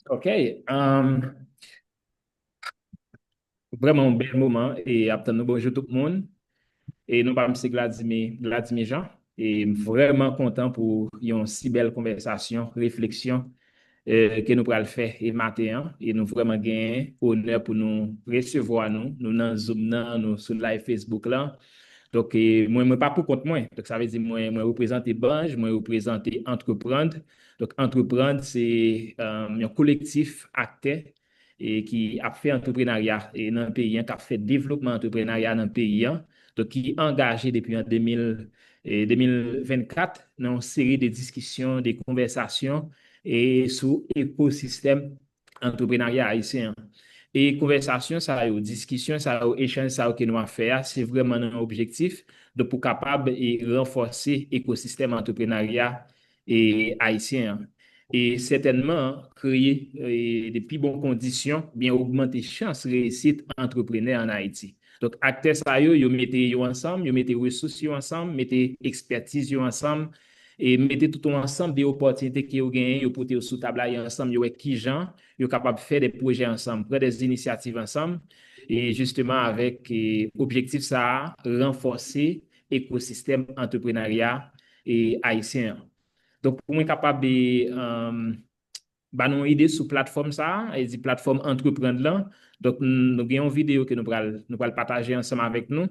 OK. Vraiment un bel moment et après nous bonjour tout le monde et nous parlons de Vladimir Jean et vraiment content pour une si belle conversation, réflexion que nous pourrons le faire et matin et nous vraiment gagner honneur pour nous recevoir nous dans Zoom nous sur live Facebook là. Donc, moi, pas pour compte moi. Donc, ça veut dire, moi représenter Banj, moi, représenter Entreprendre. Donc, Entreprendre, c'est un collectif acteur et qui a fait entrepreneuriat et dans le pays, qui a fait développement entrepreneuriat dans le pays, donc qui est engagé depuis en 2024 dans une série de discussions, de conversations et sur l'écosystème entrepreneuriat haïtien. Et conversation, ça, yo, discussion, ça, yo, échange, ça, yo, que nous avons fait, c'est vraiment un objectif de pour capable et renforcer l'écosystème entrepreneuriat et haïtien. Et certainement, créer des plus bonnes conditions, bien augmenter chance de réussite entrepreneur en Haïti. Donc, acteurs, ça, yo mettez yo ensemble, yo mettez ressources yo ensemble, mettez expertise yo ensemble, et mettez tout ensemble des opportunités que vous gagnez, vous pouvez sous table ensemble, vous qui gens, vous capable de faire des projets ensemble, prendre des initiatives ensemble, et justement avec objectif ça, renforcer l'écosystème entrepreneuriat et haïtien. Donc, pour moi, capable de bah, nous idée sur plateforme ça, et dit plateforme entreprendre là. Donc, nous avons une vidéo que nous allons partager ensemble avec nous,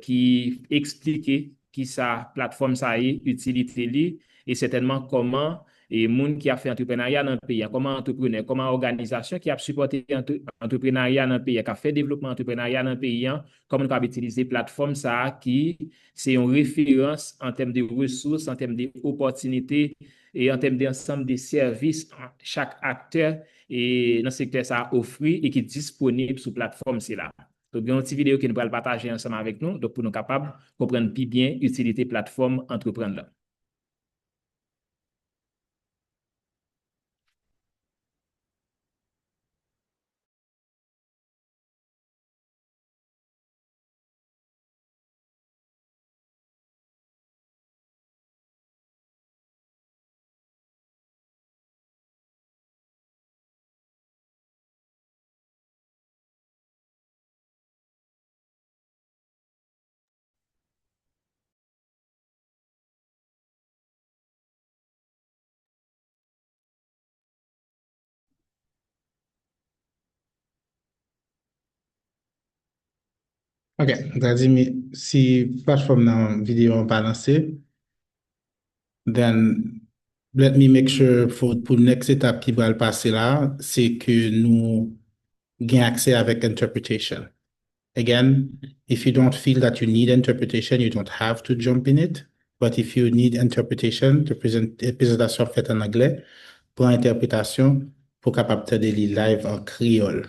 qui explique qui sa plateforme ça est, utilité li, et certainement comment et monde qui a fait entrepreneuriat dans le pays, comment entrepreneur, comment organisation qui a supporté entrepreneuriat dans le pays, qui a fait développement entrepreneuriat dans le pays, comment on peut utiliser plateforme ça qui c'est une référence en termes de ressources, en termes d'opportunités et en termes d'ensemble des services chaque acteur et dans le secteur ça offre et qui est disponible sur plateforme c'est là. Donc, il y a une petite vidéo que nous allons partager ensemble avec nous, donc pour nous capables de comprendre plus bien l'utilité plateforme entreprendre là. Ok, c'est-à-dire, si plateforme dans vidéo en pas lancé, then let me make sure pour next étape qui va le passer là, c'est que nous gagnons accès avec interpretation. Again, if you don't feel that you need interpretation, you don't have to jump in it. But if you need interpretation, présentation faite en anglais, pour interprétation, pour capable de live en créole.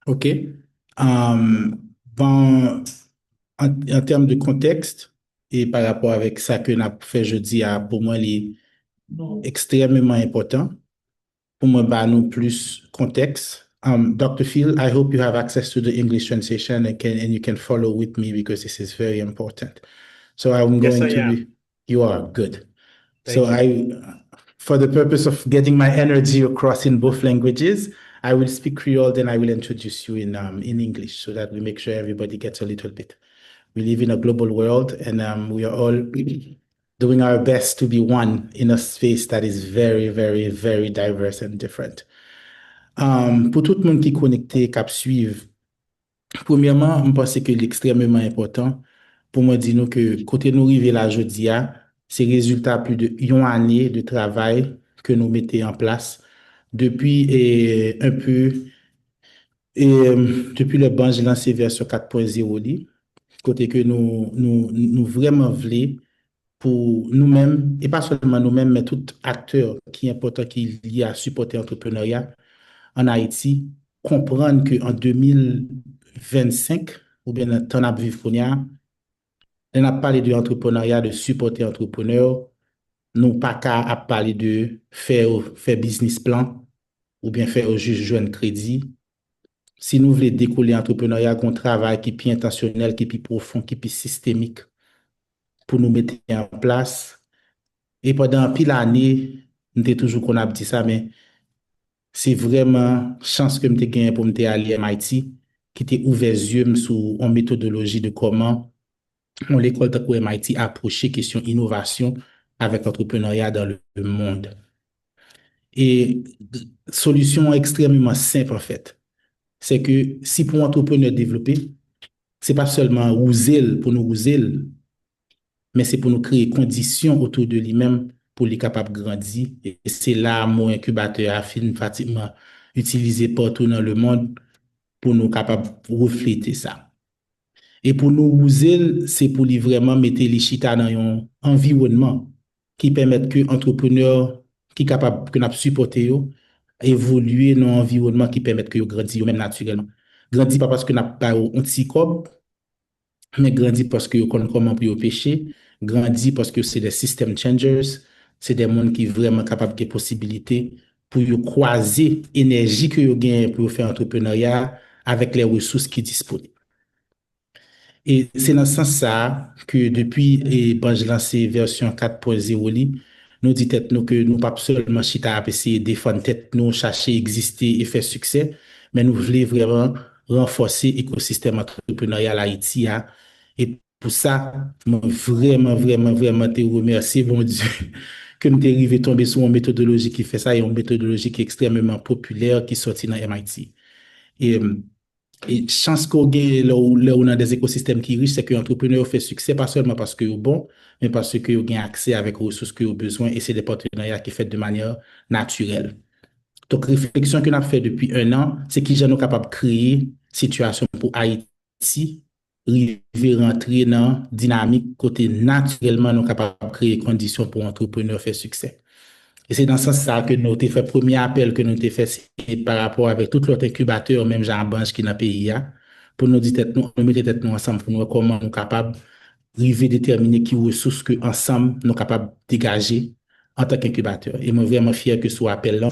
OK? Bon, en termes de contexte, et par rapport avec ça que nous avons fait jeudi, pour moi, il est extrêmement important. Pour moi, bah, nous plus contexte. Dr. Phil, I hope you have access to the English translation and you can follow with me because this is very important. So I'm Yes, going I to am. be, you are good. So Thank you. for the purpose of getting my energy across in both languages, I will speak Creole, then I will introduce you in English so that we make sure everybody gets a little bit. We live in a global world and we are all doing our best to be one in a space that is very, very, very diverse and different. Pour tout le monde qui est connecté, qui suivre, premièrement, je pense que l'extrêmement important pour moi dire nous que côté nous arriver là jeudi c'est résultat plus de une année de travail que nous mettons en place depuis un peu depuis le Banj lancé version 4.0 li, côté que nous vraiment voulons pour nous-mêmes, et pas seulement nous-mêmes, mais tout acteur qui est important, qui est lié à supporter l'entrepreneuriat en Haïti, comprendre qu'en 2025, ou bien dans le temps à vivre qu'on y a, on a parlé de l'entrepreneuriat, de supporter entrepreneur, nous pas qu'à à parler de faire business plan, ou bien faire juste jeune crédit. Si nous voulons décoller l'entrepreneuriat, un travail qui est plus intentionnel, qui est plus profond, qui est plus systémique, pour nous mettre en place. Et pendant pile d'années, nous avons toujours qu'on a dit ça, mais c'est vraiment chance que je gagné pour me aller à MIT, qui était ouvert les yeux sur une méthodologie de comment l'école de MIT a approché question innovation avec l'entrepreneuriat dans le monde. Et solution extrêmement simple en fait, c'est que si pour un entrepreneur développer, c'est pas seulement rouser pour nous rouser, mais c'est pour nous créer conditions autour de lui-même pour les capables de grandir. Et c'est là mon incubateur a fini pratiquement utilisé partout dans le monde pour nous capables de refléter ça. Et pour nous rouser, c'est pour lui vraiment mettre les chita dans un environnement qui permet que entrepreneurs qui capable que nous supporter évoluer dans un environnement qui permet que grandissent même naturellement. Grandir pas parce que n'a pas un petit corps, mais grandir parce que connaissent comment pour pêcher, grandir parce que c'est des system changers, c'est des gens qui sont vraiment capables de possibilités pour croiser l'énergie que vous gagnez pour faire entrepreneuriat avec les ressources qui sont disponibles. Et c'est dans ce sens que depuis Banj lancé version 4.0, nous disons tête nous que nous pas seulement chita à essayer de défendre tête nous, chercher exister et faire succès, mais nous voulons vraiment renforcer l'écosystème entrepreneurial à Haïti. Et pour ça, moi vraiment te remercie, bon Dieu, que nous arrivé tomber sur une méthodologie qui fait ça et une méthodologie qui est extrêmement populaire qui sortit dans MIT. Et et chance qu'on gagne là où on a des écosystèmes qui sont riches, c'est que l'entrepreneur fait succès, pas seulement parce que est bon, mais parce que vous avez accès avec les ressources que vous avez besoin et c'est des partenariats qui sont faits de manière naturelle. Donc, réflexion que nous avons fait depuis un an, c'est qu'ils sont capables de créer une situation pour Haïti, arriver rentrer dans la dynamique côté naturellement nous capables de créer des conditions pour l'entrepreneur faire succès. Et c'est dans ce sens que nous avons fait le premier appel que nous avons fait c'est par rapport avec tout l'autre incubateur, même Jean Banj qui est dans le pays, pour nous dire, nous mettre tête nous ensemble pour nous voir comment nous sommes capables de déterminer qui ressources que ensemble nous sommes capables de dégager en tant qu'incubateur. Et moi, vraiment fier que ce soit appel là.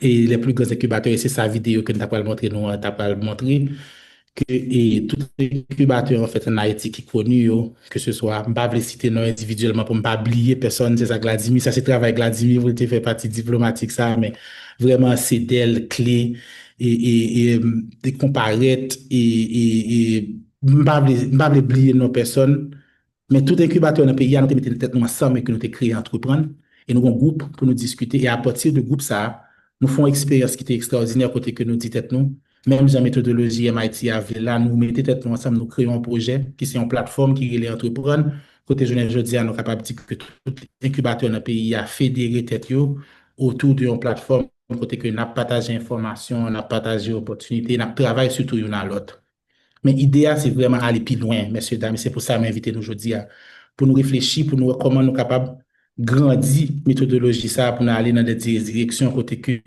Et les plus grands incubateurs, et c'est sa vidéo que nous avons montré, que et tout incubateur en fait en Haïti qui est connu, que ce soit, je ne vais pas citer non individuellement pour ne pas oublier personne, c'est ça Gladimir, ça c'est travail Gladimir, vous fait partie diplomatique ça, mais vraiment c'est d'elle, clés et des comparaîtres et je ne vais pas oublier non personne, mais tout incubateur dans le pays, nous avons mis tête nous ensemble et que nous avons créé entreprendre et nous avons un groupe pour nous discuter et à partir du groupe ça, nous faisons une expérience qui était extraordinaire côté que nous dit tête nous. Même la méthodologie MIT avait là, nous mettons tête nous ensemble, nous créons un projet qui c'est une plateforme qui est entreprendre. Côté jeune, je dis à nous capables de dire que tout incubateur dans le pays a fédéré tête autour d'une plateforme côté que nous partagé information, nous partagé opportunités, nous travaillé surtout l'une à l'autre. Mais l'idée, c'est vraiment aller plus loin, messieurs, dames. C'est pour ça que m'inviter nous aujourd'hui pour nous réfléchir, pour nous voir comment nous sommes capables de grandir méthodologie ça, pour nous aller dans des directions côté que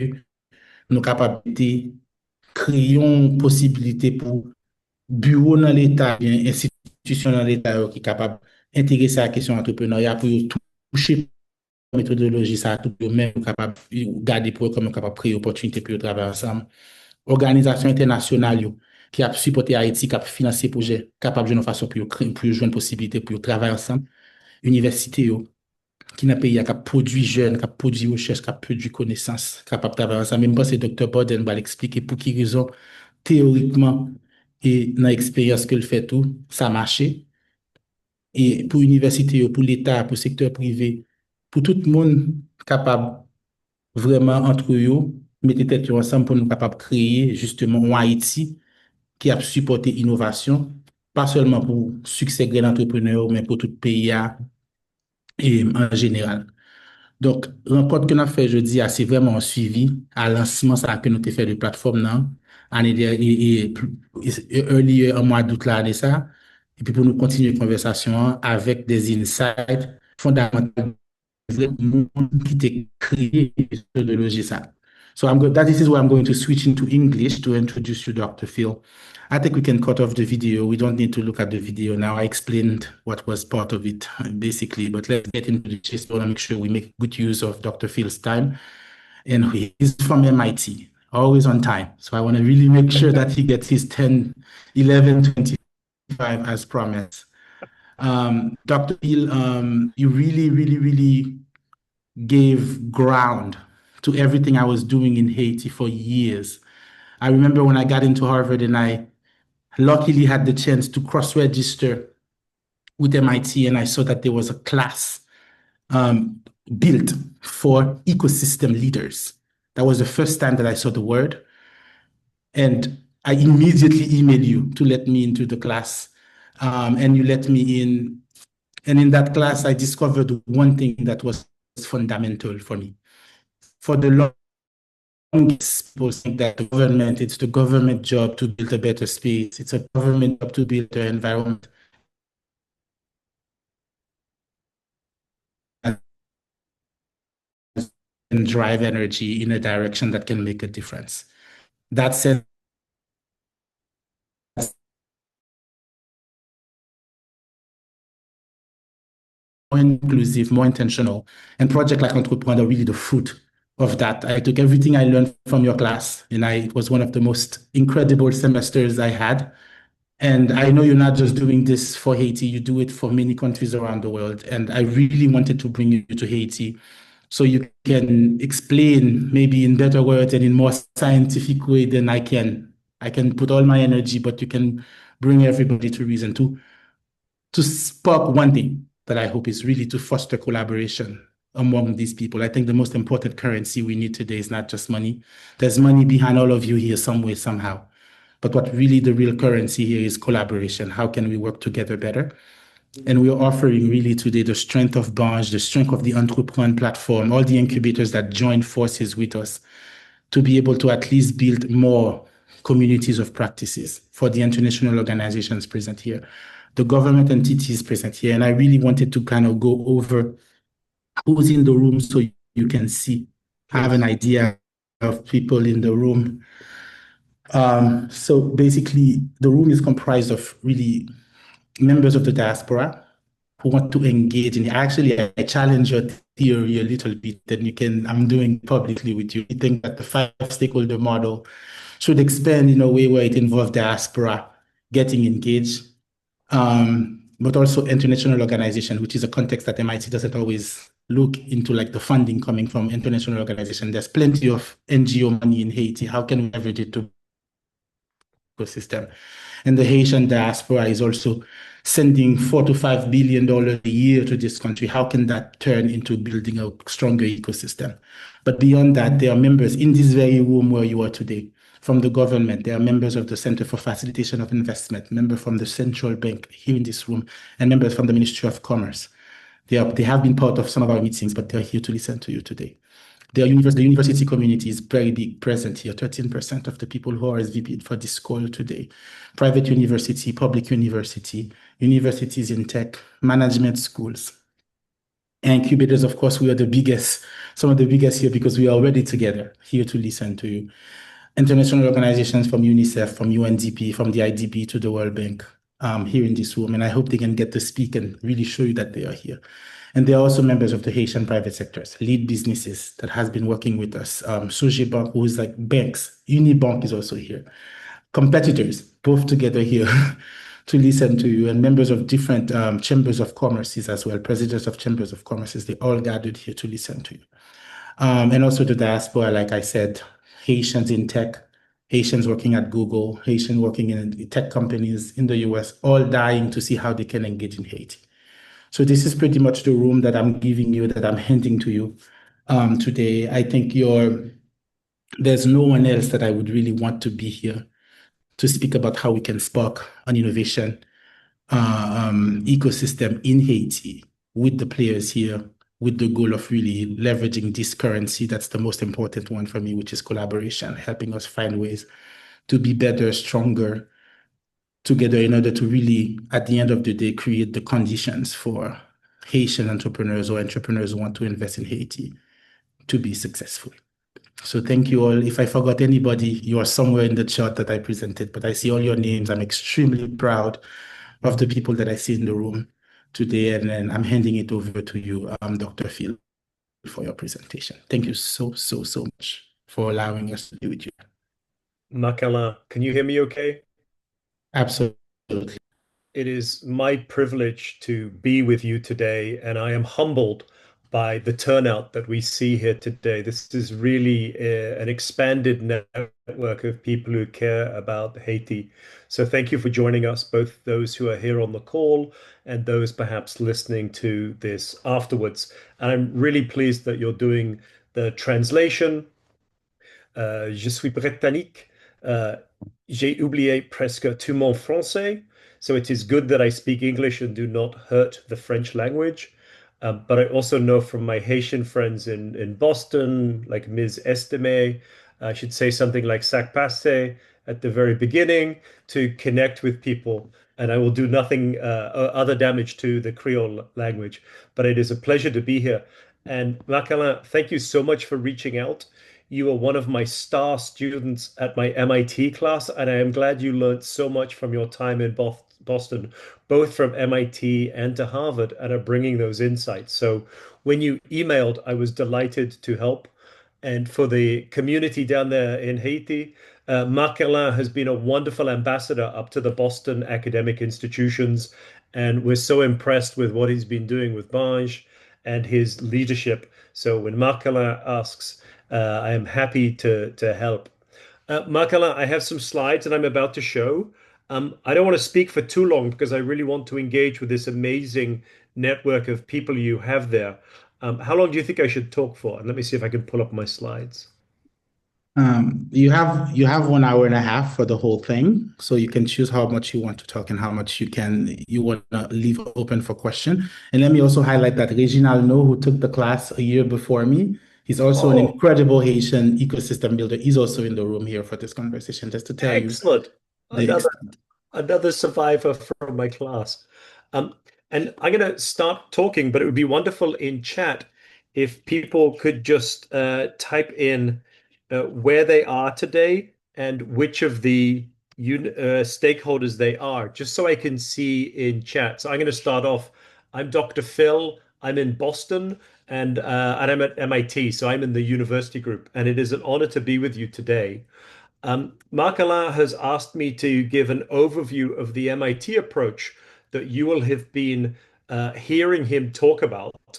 nous sommes capables de créer une possibilité pour bureau dans l'État, bien institution dans l'État qui est capable d'intégrer à la question entrepreneuriat pour toucher la méthodologie ça, tout le même capable de garder pour comme capable de créer opportunité pour travailler ensemble. Organisation internationale qui a supporté Haïti, qui a financé projet, capable de une façon pour jouer une possibilité pour travailler ensemble. Université qui n'a pays qui a produit jeunes, qui a produit recherche, qui a produit connaissances, capable de travailler ensemble. Même pas c'est Dr. Budden va l'expliquer pour qui raison théoriquement et dans l'expérience que le fait tout, ça a marché. Et pour l'université, pour l'État, pour le secteur privé, pour tout le monde capable vraiment entre eux, mettez tête ensemble pour nous capables de créer justement un Haïti qui a supporté l'innovation, pas seulement pour succès grand entrepreneur, mais pour tout le pays et en général. Donc, rencontre que nous avons fait jeudi, c'est vraiment un suivi à lancement ça que nous avons fait de plateforme là, année dernière et earlier en mois d'août là, ça. Et puis pour nous continuer la conversation avec des insights fondamentaux qui t'est créé méthodologie ça. So this is why I'm going to switch into English to introduce you, Dr. Phil. I think we can cut off the video. We don't need to look at the video now. I explained what was part of it, basically, but let's get into the gist. I want to make sure we make good use of Dr. Phil's time. And he's from MIT, always on time. So I want to really make sure that he gets his 10, 11, 25 as promised. Dr. Phil, you really gave ground to everything I was doing in Haiti for years. I remember when I got into Harvard and I luckily had the chance to cross-register with MIT, and I saw that there was a class built for ecosystem leaders. That was the first time that I saw the word. And I immediately emailed you to let me into the class. And you let me in. And in that class, I discovered one thing that was fundamental for me. For the longest, people think that it's the government job to build a better space. It's a government job to build an environment and drive energy in a direction that can make a difference. That said, more inclusive, more intentional, and project like Entrepreneur are really the fruit of that. I took everything I learned from your class, and it was one of the most incredible semesters I had. And I know you're not just doing this for Haiti, you do it for many countries around the world. And I really wanted to bring you to Haiti so you can explain maybe in better words and in more scientific way than I can. I can put all my energy, but you can bring everybody to reason to spark one thing that I hope is really to foster collaboration among these people. I think the most important currency we need today is not just money. There's money behind all of you here some way, somehow. But what really the real currency here is collaboration. How can we work together better? And we're offering really today the strength of Banj, the strength of the Entrepreneur platform, all the incubators that join forces with us to be able to at least build more communities of practices for the international organizations present here, the government entities present here. And I really wanted to kind of go over who's in the room so you can see, have an idea of people in the room. So basically, the room is comprised of really members of the diaspora who want to engage in. Actually, I challenge your theory a little bit, and I'm doing publicly with you. I think that the 5 stakeholder model should expand in a way where it involves diaspora getting engaged, but also international organization, which is a context that MIT doesn't always look into, like the funding coming from international organization. There's plenty of NGO money in Haiti. How can we leverage it to ecosystem? And the Haitian diaspora is also sending $4 to $5 billion a year to this country. How can that turn into building a stronger ecosystem? But beyond that, there are members in this very room where you are today from the government. There are members of the Center for Facilitation of Investment, members from the Central Bank here in this room, and members from the Ministry of Commerce. They have been part of some of our meetings, but they're here to listen to you today. The university community is very big present here. 13% of the people who are SVP for this call today. Private university, public university, universities in tech, management schools. Incubators, of course, we are the biggest, some of the biggest here because we are already together here to listen to you. International organizations from UNICEF, from UNDP, from the IDB to the World Bank here in this room. And I hope they can get to speak and really show you that they are here. And they are also members of the Haitian private sectors, lead businesses that has been working with us. Soje Bank, who is like banks. Unibank is also here. Competitors, both together here to listen to you, and members of different chambers of commerces as well, presidents of chambers of commerces, they all gathered here to listen to you. And also the diaspora, like I said, Haitians in tech, Haitians working at Google, Haitians working in tech companies in the US, all dying to see how they can engage in Haiti. So this is pretty much the room that I'm giving you, that I'm handing to you today. I think there's no one else that I would really want to be here to speak about how we can spark an innovation ecosystem in Haiti with the players here, with the goal of really leveraging this currency. That's the most important one for me, which is collaboration, helping us find ways to be better, stronger together in order to really, at the end of the day, create the conditions for Haitian entrepreneurs or entrepreneurs who want to invest in Haiti to be successful. So thank you all. If I forgot anybody, you are somewhere in the chart that I presented, but I see all your names. I'm extremely proud of the people that I see in the room today. And then I'm handing it over to you, Dr. Phil, for your presentation. Thank you so much for allowing us to be with you. Manque, elle, can you hear me okay? Absolutely. It is my privilege to be with you today, and I am humbled by the turnout that we see here today. This is really an expanded network of people who care about Haiti. So thank you for joining us, both those who are here on the call and those perhaps listening to this afterwards. And I'm really pleased that you're doing the translation. Je suis britannique. J'ai oublié presque tout mon français. So it is good that I speak English and do not hurt the French language. But I also know from my Haitian friends in Boston, like Ms. Estime, I should say something like sac passe at the very beginning to connect with people. And I will do nothing other damage to the Creole language. But it is a pleasure to be here. And Marc-Alain, thank you so much for reaching out. You are one of my star students at my MIT class, and I am glad you learned so much from your time in Boston, both from MIT and to Harvard, and are bringing those insights. So when you emailed, I was delighted to help. And for the community down there in Haiti, Marc-Alain has been a wonderful ambassador up to the Boston academic institutions, and we're so impressed with what he's been doing with Banj and his leadership. So when Marc-Alain asks, I am happy to help. Marc-Alain, I have some slides that I'm about to show. I don't want to speak for too long because I really want to engage with this amazing network of people you have there. How long do you think I should talk for? And let me see if I can pull up my slides. You have 1 hour and a half for the whole thing, so you can choose how much you want to talk and how much you want to leave open for question. And let me also highlight that Reginald No, who took the class a year before me, he's also an incredible Haitian ecosystem builder. He's also in the room here for this conversation, just to tell Excellent. you. Another survivor from my class. And I'm going to start talking, but it would be wonderful in chat if people could just type in where they are today and which of the stakeholders they are, just so I can see in chat. So I'm going to start off. I'm Dr. Phil. I'm in Boston, and I'm at MIT, so I'm in the university group, and it is an honor to be with you today. Marc-Alain has asked me to give an overview of the MIT approach that you will have been hearing him talk about.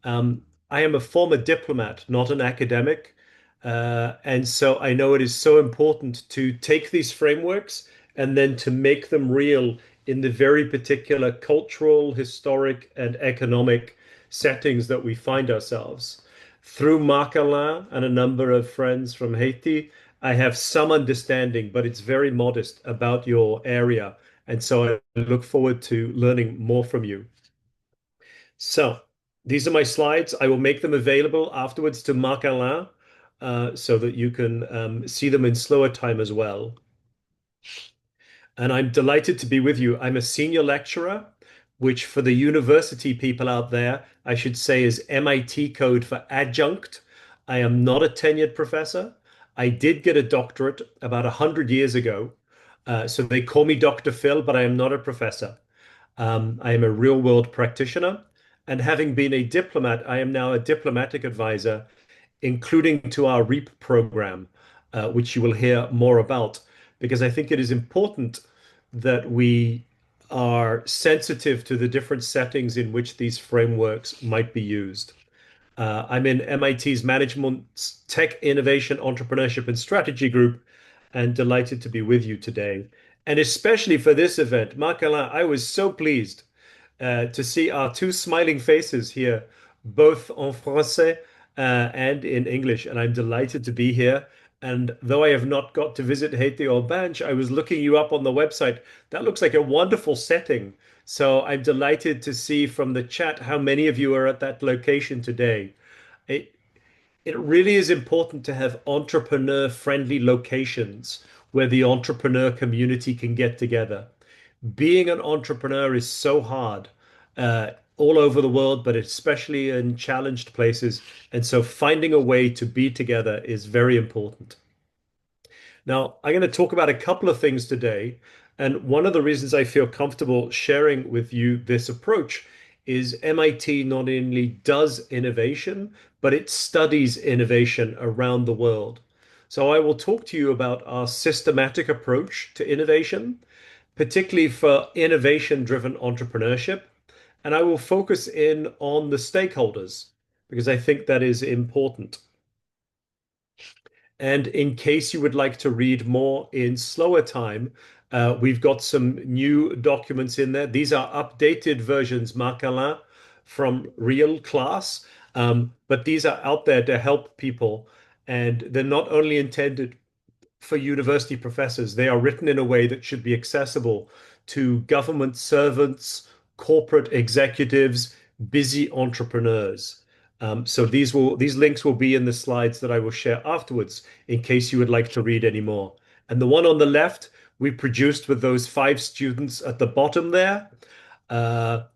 I am a former diplomat, not an academic. And so I know it is so important to take these frameworks and then to make them real in the very particular cultural, historic, and economic settings that we find ourselves. Through Marc-Alain and a number of friends from Haiti, I have some understanding, but it's very modest about your area. And so I look forward to learning more from you. So these are my slides. I will make them available afterwards to Marc-Alain so that you can see them in slower time as well. And I'm delighted to be with you. I'm a senior lecturer, which for the university people out there, I should say is MIT code for adjunct. I am not a tenured professor. I did get a doctorate about 100 years ago. So they call me Dr. Phil, but I am not a professor. I am a real world practitioner. And having been a diplomat, I am now a diplomatic advisor, including to our REAP program, which you will hear more about, because I think it is important that we are sensitive to the different settings in which these frameworks might be used. I'm in MIT's Management, Tech, Innovation, Entrepreneurship, and Strategy group, and delighted to be with you today. And especially for this event, Marc-Alain, I was so pleased to see our two smiling faces here, both en français and in English. And I'm delighted to be here. And though I have not got to visit Haiti or Banj, I was looking you up on the website. That looks like a wonderful setting. So I'm delighted to see from the chat how many of you are at that location today. It really is important to have entrepreneur-friendly locations where the entrepreneur community can get together. Being an entrepreneur is so hard all over the world, but especially in challenged places. And so finding a way to be together is very important. Now, I'm going to talk about a couple of things today. And one of the reasons I feel comfortable sharing with you this approach is MIT not only does innovation, but it studies innovation around the world. So I will talk to you about our systematic approach to innovation, particularly for innovation-driven entrepreneurship. And I will focus in on the stakeholders, because I think that is important. And in case you would like to read more in slower time, we've got some new documents in there. These are updated versions, manque, elle, from real class, but these are out there to help people. And they're not only intended for university professors, they are written in a way that should be accessible to government servants, corporate executives, busy entrepreneurs. So these links will be in the slides that I will share afterwards in case you would like to read any more. And the one on the left, we produced with those 5 students at the bottom there,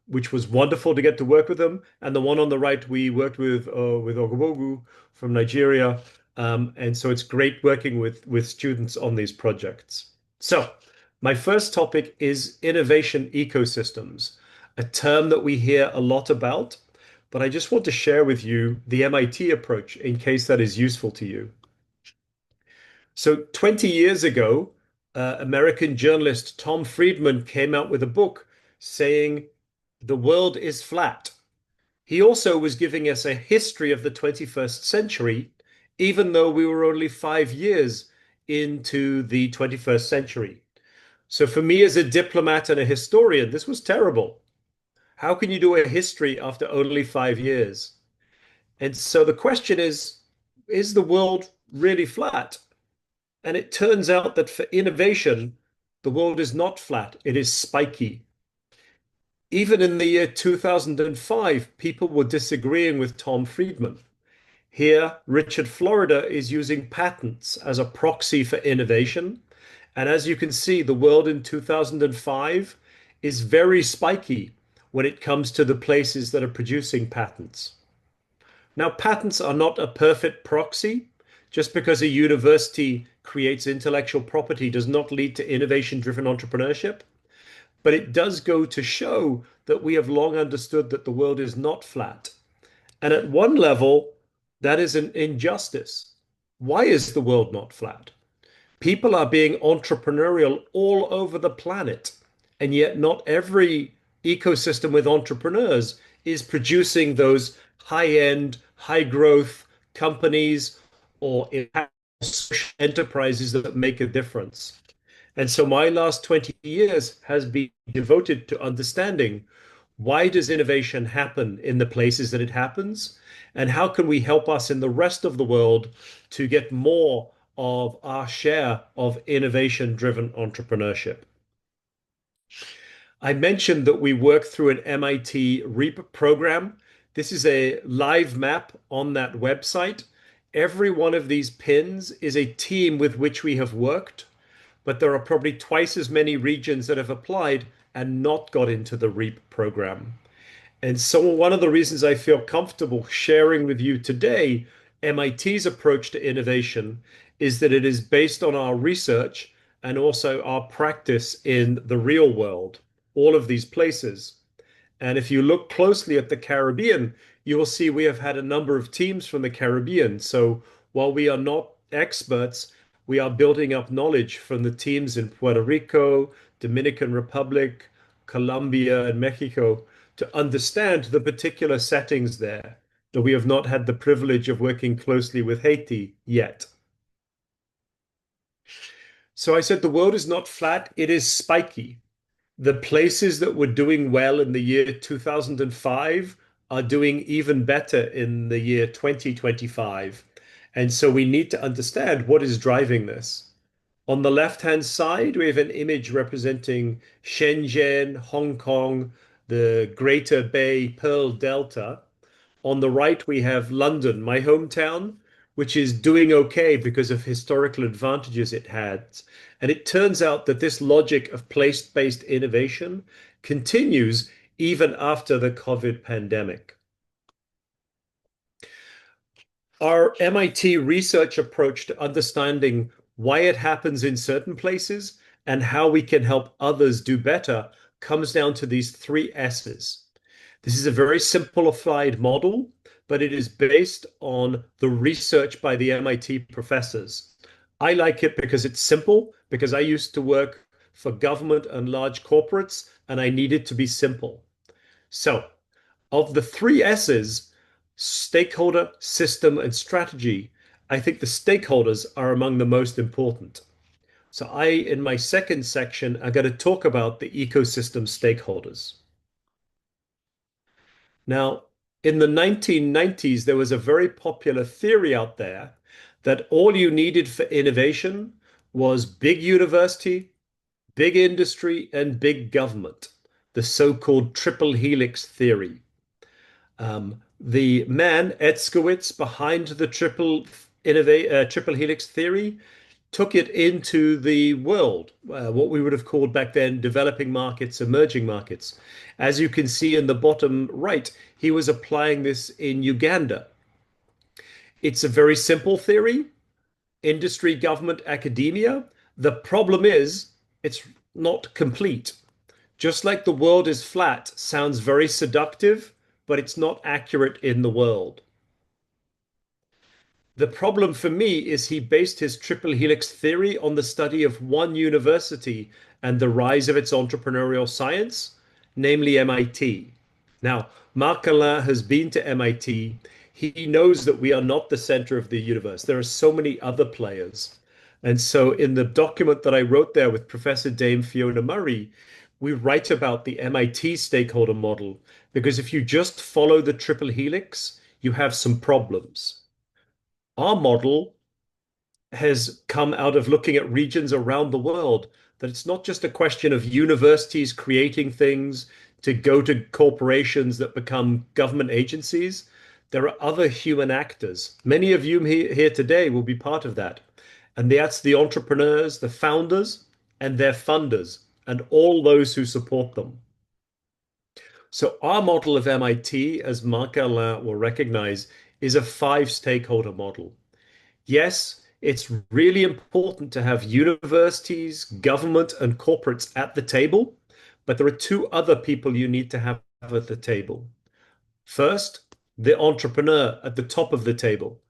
which was wonderful to get to work with them. And the one on the right, we worked with Ogbogu from Nigeria. And so it's great working with students on these projects. So my first topic is innovation ecosystems, a term that we hear a lot about, but I just want to share with you the MIT approach in case that is useful to you. So 20 years ago, American journalist Tom Friedman came out with a book saying the world is flat. He also was giving us a history of the 21st century, even though we were only 5 years into the 21st century. So for me as a diplomat and a historian, this was terrible. How can you do a history after only 5 years? And so the question is the world really flat? And it turns out that for innovation, the world is not flat, it is spiky. Even in the year 2005, people were disagreeing with Tom Friedman. Here, Richard Florida is using patents as a proxy for innovation. And as you can see, the world in 2005 is very spiky when it comes to the places that are producing patents. Now, patents are not a perfect proxy. Just because a university creates intellectual property does not lead to innovation-driven entrepreneurship. But it does go to show that we have long understood that the world is not flat. And at one level, that is an injustice. Why is the world not flat? People are being entrepreneurial all over the planet, and yet not every ecosystem with entrepreneurs is producing those high-end, high-growth companies or enterprises that make a difference. And so my last 20 years has been devoted to understanding why does innovation happen in the places that it happens, and how can we help us in the rest of the world to get more of our share of innovation-driven entrepreneurship. I mentioned that we work through an MIT REAP program. This is a live map on that website. Every one of these pins is a team with which we have worked, but there are probably twice as many regions that have applied and not got into the REAP program. And so one of the reasons I feel comfortable sharing with you today MIT's approach to innovation is that it is based on our research and also our practice in the real world, all of these places. And if you look closely at the Caribbean, you will see we have had a number of teams from the Caribbean. So while we are not experts, we are building up knowledge from the teams in Puerto Rico, Dominican Republic, Colombia, and Mexico to understand the particular settings there, that we have not had the privilege of working closely with Haiti yet. So I said the world is not flat, it is spiky. The places that were doing well in the year 2005 are doing even better in the year 2025. And so we need to understand what is driving this. On the left-hand side, we have an image representing Shenzhen, Hong Kong, the Greater Bay Pearl Delta. On the right, we have London, my hometown, which is doing okay because of historical advantages it had. And it turns out that this logic of place-based innovation continues even after the COVID pandemic. Our MIT research approach to understanding why it happens in certain places and how we can help others do better comes down to these 3 S's. This is a very simplified model, but it is based on the research by the MIT professors. I like it because it's simple, because I used to work for government and large corporates, and I needed to be simple. So, of the 3 S's, stakeholder, system, and strategy, I think the stakeholders are among the most important. So in my second section, I'm going to talk about the ecosystem stakeholders. Now, in the 1990s, there was a very popular theory out there that all you needed for innovation was big university, big industry, and big government, the so-called triple helix theory. The man, Etzkowitz, behind the triple helix theory, took it into the world, what we would have called back then developing markets, emerging markets. As you can see in the bottom right, he was applying this in Uganda. It's a very simple theory, industry, government, academia. The problem is it's not complete. Just like the world is flat sounds very seductive, but it's not accurate in the world. The problem for me is he based his triple helix theory on the study of one university and the rise of its entrepreneurial science, namely MIT. Now, Marc Alain has been to MIT. He knows that we are not the center of the universe. There are so many other players. And so in the document that I wrote there with Professor Dame Fiona Murray, we write about the MIT stakeholder model, because if you just follow the triple helix, you have some problems. Our model has come out of looking at regions around the world, that it's not just a question of universities creating things to go to corporations that become government agencies. There are other human actors. Many of you here today will be part of that. And that's the entrepreneurs, the founders, and their funders, and all those who support them. So our model of MIT, as Marc Alain will recognize, is a 5-stakeholder model. Yes, it's really important to have universities, government, and corporates at the table, but there are 2 other people you need to have at the table. First, the entrepreneur at the top of the table.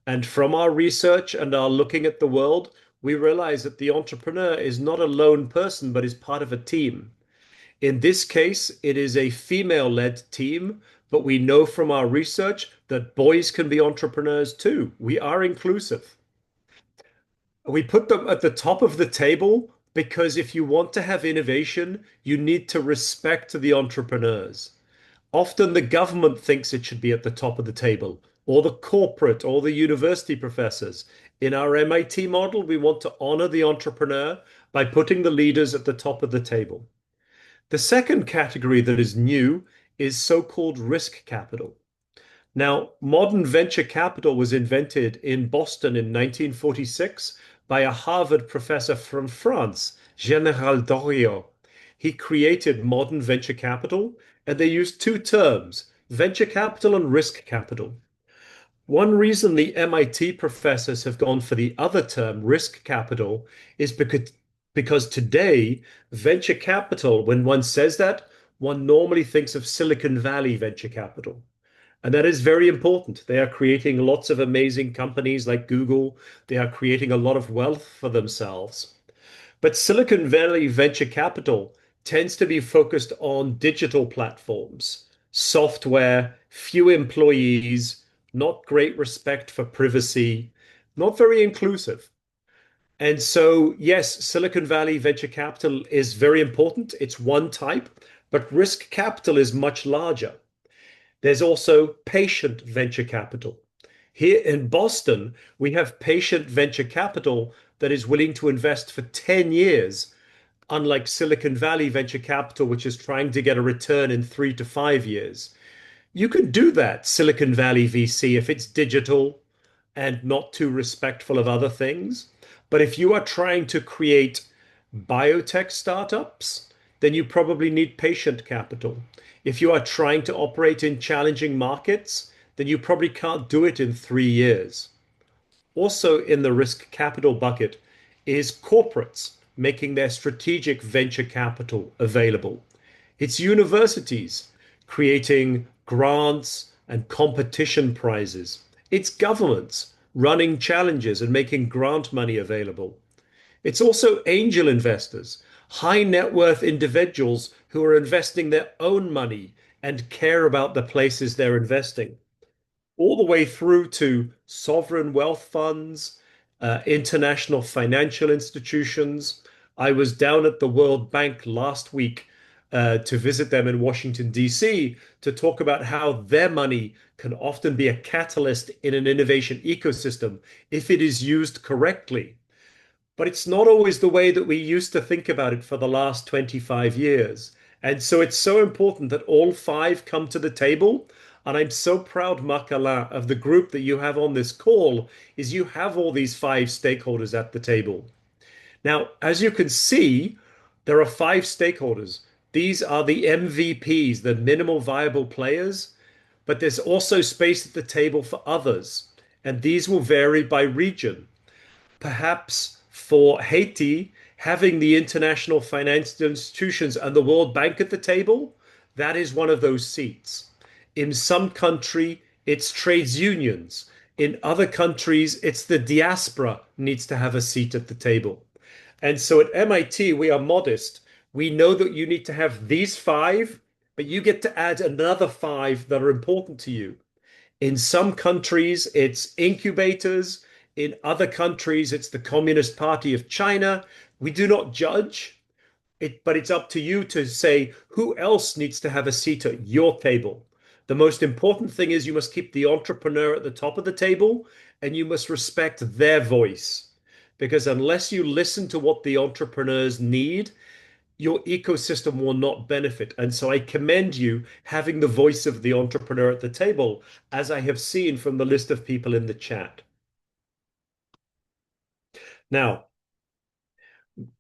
And from our research and our looking at the world, we realize that the entrepreneur is not a lone person, but is part of a team. In this case, it is a female-led team, but we know from our research that boys can be entrepreneurs too. We are inclusive. We put them at the top of the table because if you want to have innovation, you need to respect the entrepreneurs. Often the government thinks it should be at the top of the table, or the corporate, or the university professors. In our MIT model, we want to honor the entrepreneur by putting the leaders at the top of the table. The second category that is new is so-called risk capital. Now, modern venture capital was invented in Boston in 1946 by a Harvard professor from France, General Doriot. He created modern venture capital, and they used 2 terms, venture capital and risk capital. One reason the MIT professors have gone for the other term, risk capital, is because today, venture capital, when one says that, one normally thinks of Silicon Valley venture capital. And that is very important. They are creating lots of amazing companies like Google. They are creating a lot of wealth for themselves. But Silicon Valley venture capital tends to be focused on digital platforms, software, few employees, not great respect for privacy, not very inclusive. And so, yes, Silicon Valley venture capital is very important. It's one type, but risk capital is much larger. There's also patient venture capital. Here in Boston, we have patient venture capital that is willing to invest for 10 years, unlike Silicon Valley venture capital, which is trying to get a return in 3 to 5 years. You can do that, Silicon Valley VC, if it's digital and not too respectful of other things. But if you are trying to create biotech startups, then you probably need patient capital. If you are trying to operate in challenging markets, then you probably can't do it in 3 years. Also in the risk capital bucket is corporates making their strategic venture capital available. It's universities creating grants and competition prizes. It's governments running challenges and making grant money available. It's also angel investors, high net worth individuals who are investing their own money and care about the places they're investing. all the way through to sovereign wealth funds, international financial institutions. I was down at the World Bank last week to visit them in Washington, D.C., to talk about how their money can often be a catalyst in an innovation ecosystem if it is used correctly. But it's not always the way that we used to think about it for the last 25 years. And so it's so important that all five come to the table. And I'm so proud, Marc, of the group that you have on this call, is you have all these five stakeholders at the table. Now, as you can see, there are five stakeholders. These are the MVPs, the minimal viable players, but there's also space at the table for others. And these will vary by region. Perhaps for Haiti, having the international financial institutions and the World Bank at the table, that is one of those seats. In some country, it's trades unions. In other countries, it's the diaspora needs to have a seat at the table. And so at MIT, we are modest. We know that you need to have these five, but you get to add another five that are important to you. In some countries, it's incubators. In other countries, it's the Communist Party of China. We do not judge it, but it's up to you to say who else needs to have a seat at your table. The most important thing is you must keep the entrepreneur at the top of the table and you must respect their voice. Because unless you listen to what the entrepreneurs need, your ecosystem will not benefit. And so I commend you having the voice of the entrepreneur at the table, as I have seen from the list of people in the chat. Now,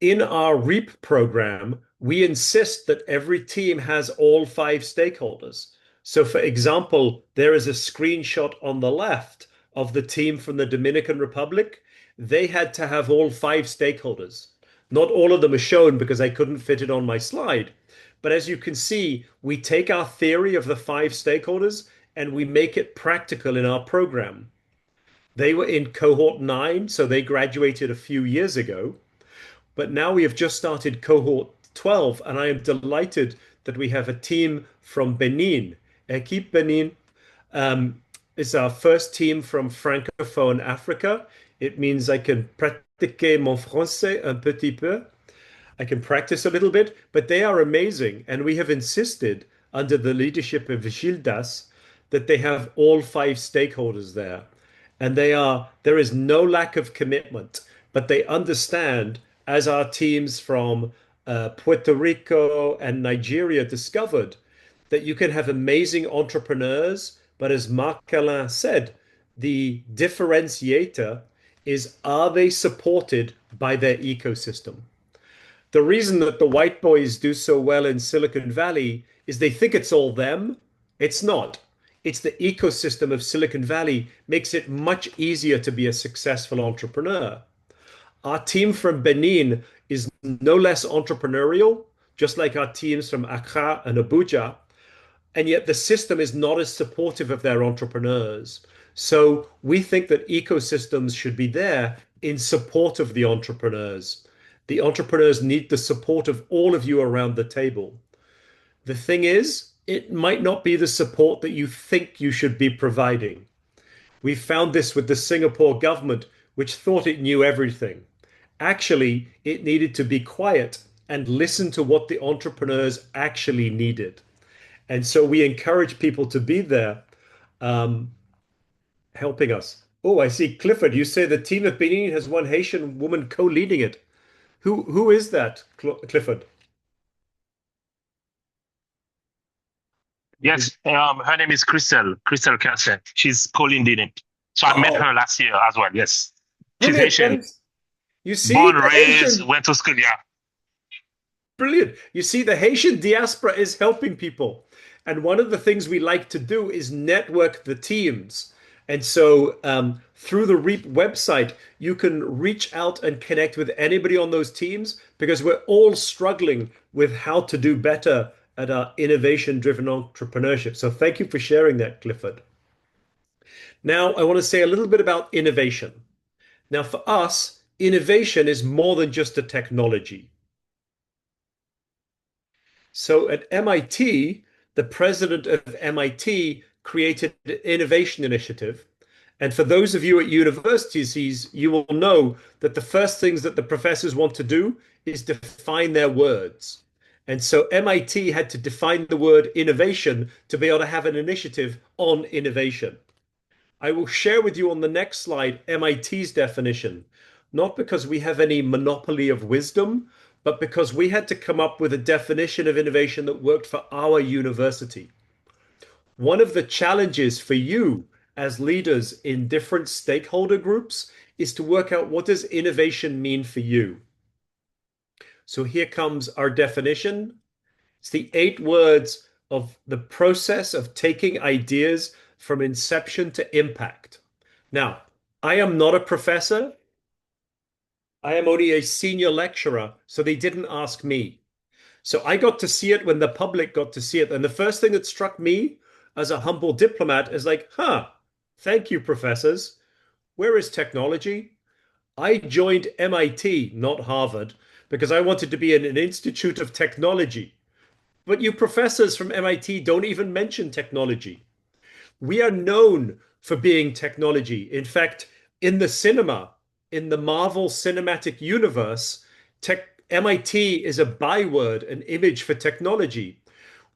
in our REAP program, we insist that every team has all five stakeholders. So for example, there is a screenshot on the left of the team from the Dominican Republic. They had to have all five stakeholders. Not all of them are shown because I couldn't fit it on my slide. But as you can see, we take our theory of the five stakeholders and we make it practical in our program. They were in cohort 9, so they graduated a few years ago. But now we have just started cohort 12, and I am delighted that we have a team from Benin. Équipe Benin is our first team from Francophone Africa. It means I can pratiquer mon français un petit peu. I can practice a little bit, but they are amazing. And we have insisted, under the leadership of Gildas, that they have all five stakeholders there. And there is no lack of commitment, but they understand, as our teams from Puerto Rico and Nigeria discovered, that you can have amazing entrepreneurs, but as Marc said, the differentiator is, are they supported by their ecosystem? The reason that the white boys do so well in Silicon Valley is they think it's all them. It's not. It's the ecosystem of Silicon Valley makes it much easier to be a successful entrepreneur. Our team from Benin is no less entrepreneurial, just like our teams from Accra and Abuja, and yet the system is not as supportive of their entrepreneurs. So we think that ecosystems should be there in support of the entrepreneurs. The entrepreneurs need the support of all of you around the table. The thing is, it might not be the support that you think you should be providing. We found this with the Singapore government, which thought it knew everything. Actually, it needed to be quiet and listen to what the entrepreneurs actually needed. And so we encourage people to be there, helping us. Oh, I see, Clifford, you say the team of Benin has one Haitian woman co-leading it. Who is that, Clifford? Yes, her name is Crystal Kelsen. She's co-leading it. So I met her last year as well. Yes, she's Haitian. You see, born, raised, went to school. Yeah, brilliant. You see, the Haitian diaspora is helping people, and one of the things we like to do is network the teams. And so through the REAP website, you can reach out and connect with anybody on those teams, because we're all struggling with how to do better at our innovation-driven entrepreneurship. So thank you for sharing that, Clifford. Now, I want to say a little bit about innovation. Now, for us, innovation is more than just a technology. So at MIT, the president of MIT created an innovation initiative. And for those of you at universities, you will know that the first things that the professors want to do is define their words. And so MIT had to define the word innovation to be able to have an initiative on innovation. I will share with you on the next slide MIT's definition, not because we have any monopoly of wisdom, but because we had to come up with a definition of innovation that worked for our university. One of the challenges for you as leaders in different stakeholder groups is to work out, what does innovation mean for you? So here comes our definition. It's the 8 words of the process of taking ideas from inception to impact. Now, I am not a professor. I am only a senior lecturer, so they didn't ask me. So I got to see it when the public got to see it. And the first thing that struck me as a humble diplomat is like, thank you, professors. Where is technology? I joined MIT, not Harvard, because I wanted to be in an institute of technology. But you professors from MIT don't even mention technology. We are known for being technology. In fact, in the cinema, in the Marvel Cinematic Universe, MIT is a byword, an image for technology.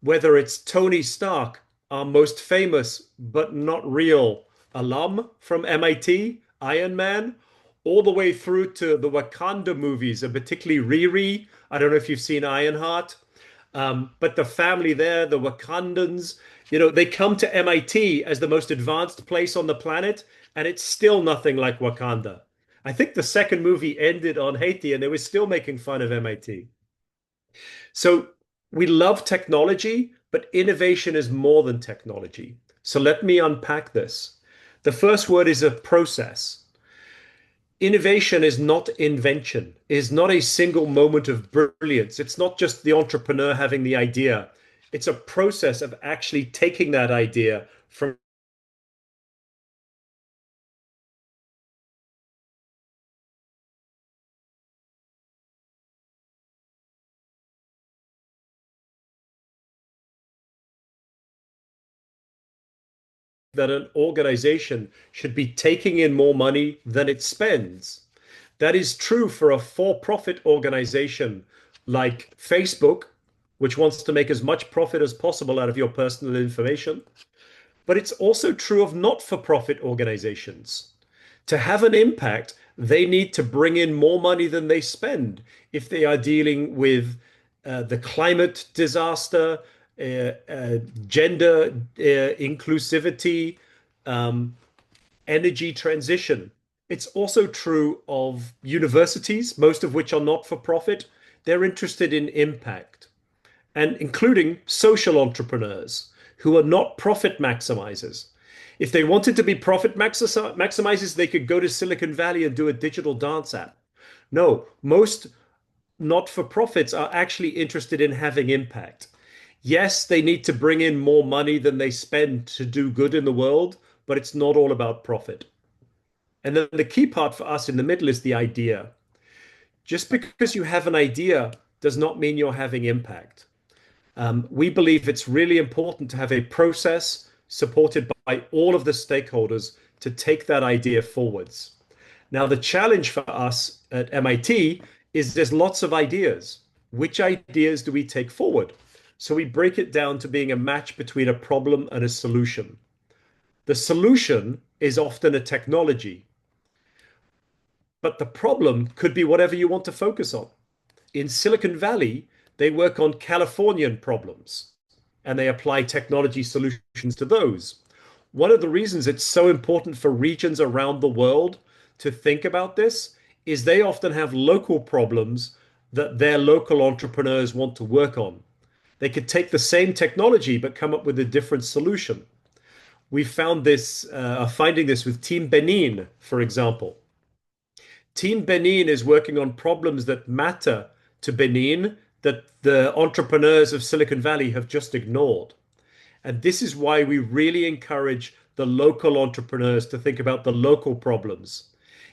Whether it's Tony Stark, our most famous but not real alum from MIT, Iron Man, all the way through to the Wakanda movies, and particularly Riri. I don't know if you've seen Ironheart, but the family there, the Wakandans, they come to MIT as the most advanced place on the planet, and it's still nothing like Wakanda. I think the second movie ended on Haiti, and they were still making fun of MIT. So we love technology, but innovation is more than technology. So let me unpack this. The first word is a process. Innovation is not invention, is not a single moment of brilliance. It's not just the entrepreneur having the idea. It's a process of actually taking that idea from that an organization should be taking in more money than it spends. That is true for a for-profit organization like Facebook, which wants to make as much profit as possible out of your personal information. But it's also true of not-for-profit organizations. To have an impact, they need to bring in more money than they spend if they are dealing with the climate disaster, gender inclusivity, energy transition. It's also true of universities, most of which are not for profit. They're interested in impact, and including social entrepreneurs who are not profit maximizers. If they wanted to be profit maximizers, they could go to Silicon Valley and do a digital dance app. No, most not-for-profits are actually interested in having impact. Yes, they need to bring in more money than they spend to do good in the world, but it's not all about profit. And then the key part for us in the middle is the idea. Just because you have an idea does not mean you're having impact. We believe it's really important to have a process supported by all of the stakeholders to take that idea forwards. Now, the challenge for us at MIT is there's lots of ideas. Which ideas do we take forward? So we break it down to being a match between a problem and a solution. The solution is often a technology, but the problem could be whatever you want to focus on. In Silicon Valley, they work on Californian problems and they apply technology solutions to those. One of the reasons it's so important for regions around the world to think about this is they often have local problems that their local entrepreneurs want to work on. They could take the same technology but come up with a different solution. We found this, finding this with Team Benin, for example. Team Benin is working on problems that matter to Benin that the entrepreneurs of Silicon Valley have just ignored. And this is why we really encourage the local entrepreneurs to think about the local problems.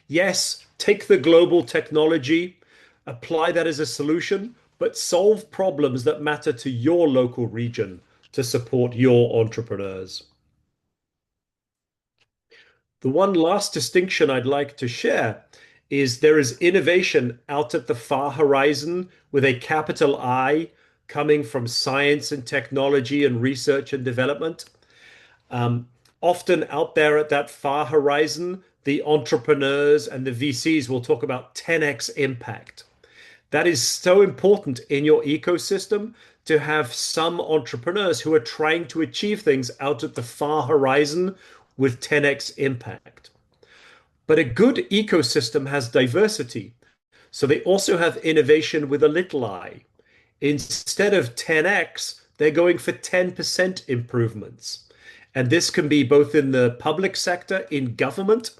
Yes, take the global technology, apply that as a solution, but solve problems that matter to your local region to support your entrepreneurs. The one last distinction I'd like to share is there is innovation out at the far horizon with a capital I coming from science and technology and research and development. Often out there at that far horizon, the entrepreneurs and the VCs will talk about 10x impact. That is so important in your ecosystem to have some entrepreneurs who are trying to achieve things out at the far horizon with 10x impact. But a good ecosystem has diversity. So they also have innovation with a little I. Instead of 10x, they're going for 10% improvements. And this can be both in the public sector, in government,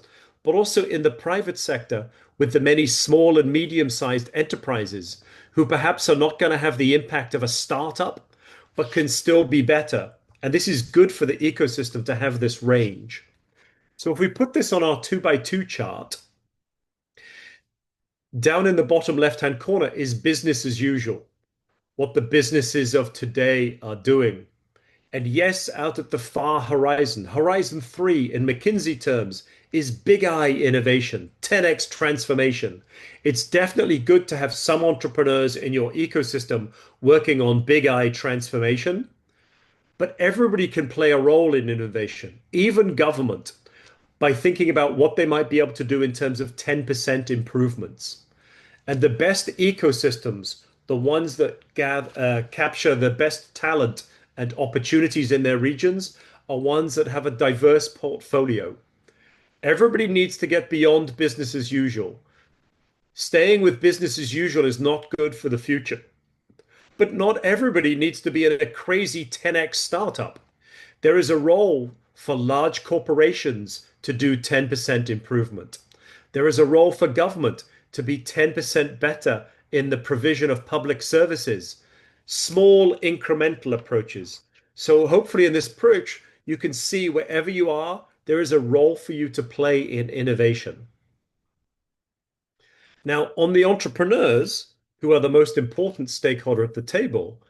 but also in the private sector with the many small and medium-sized enterprises who perhaps are not going to have the impact of a startup, but can still be better. And this is good for the ecosystem to have this range. So if we put this on our 2x2 chart, down in the bottom left-hand corner is business as usual, what the businesses of today are doing. And yes, out at the far horizon, Horizon 3 in McKinsey terms is big I innovation, 10x transformation. It's definitely good to have some entrepreneurs in your ecosystem working on big I transformation, but everybody can play a role in innovation, even government, by thinking about what they might be able to do in terms of 10% improvements. And the best ecosystems, the ones that capture the best talent and opportunities in their regions, are ones that have a diverse portfolio. Everybody needs to get beyond business as usual. Staying with business as usual is not good for the future. But not everybody needs to be in a crazy 10x startup. There is a role for large corporations to do 10% improvement. There is a role for government to be 10% better in the provision of public services. Small incremental approaches. So hopefully in this approach, you can see wherever you are, there is a role for you to play in innovation. Now, on the entrepreneurs, who are the most important stakeholder at the table,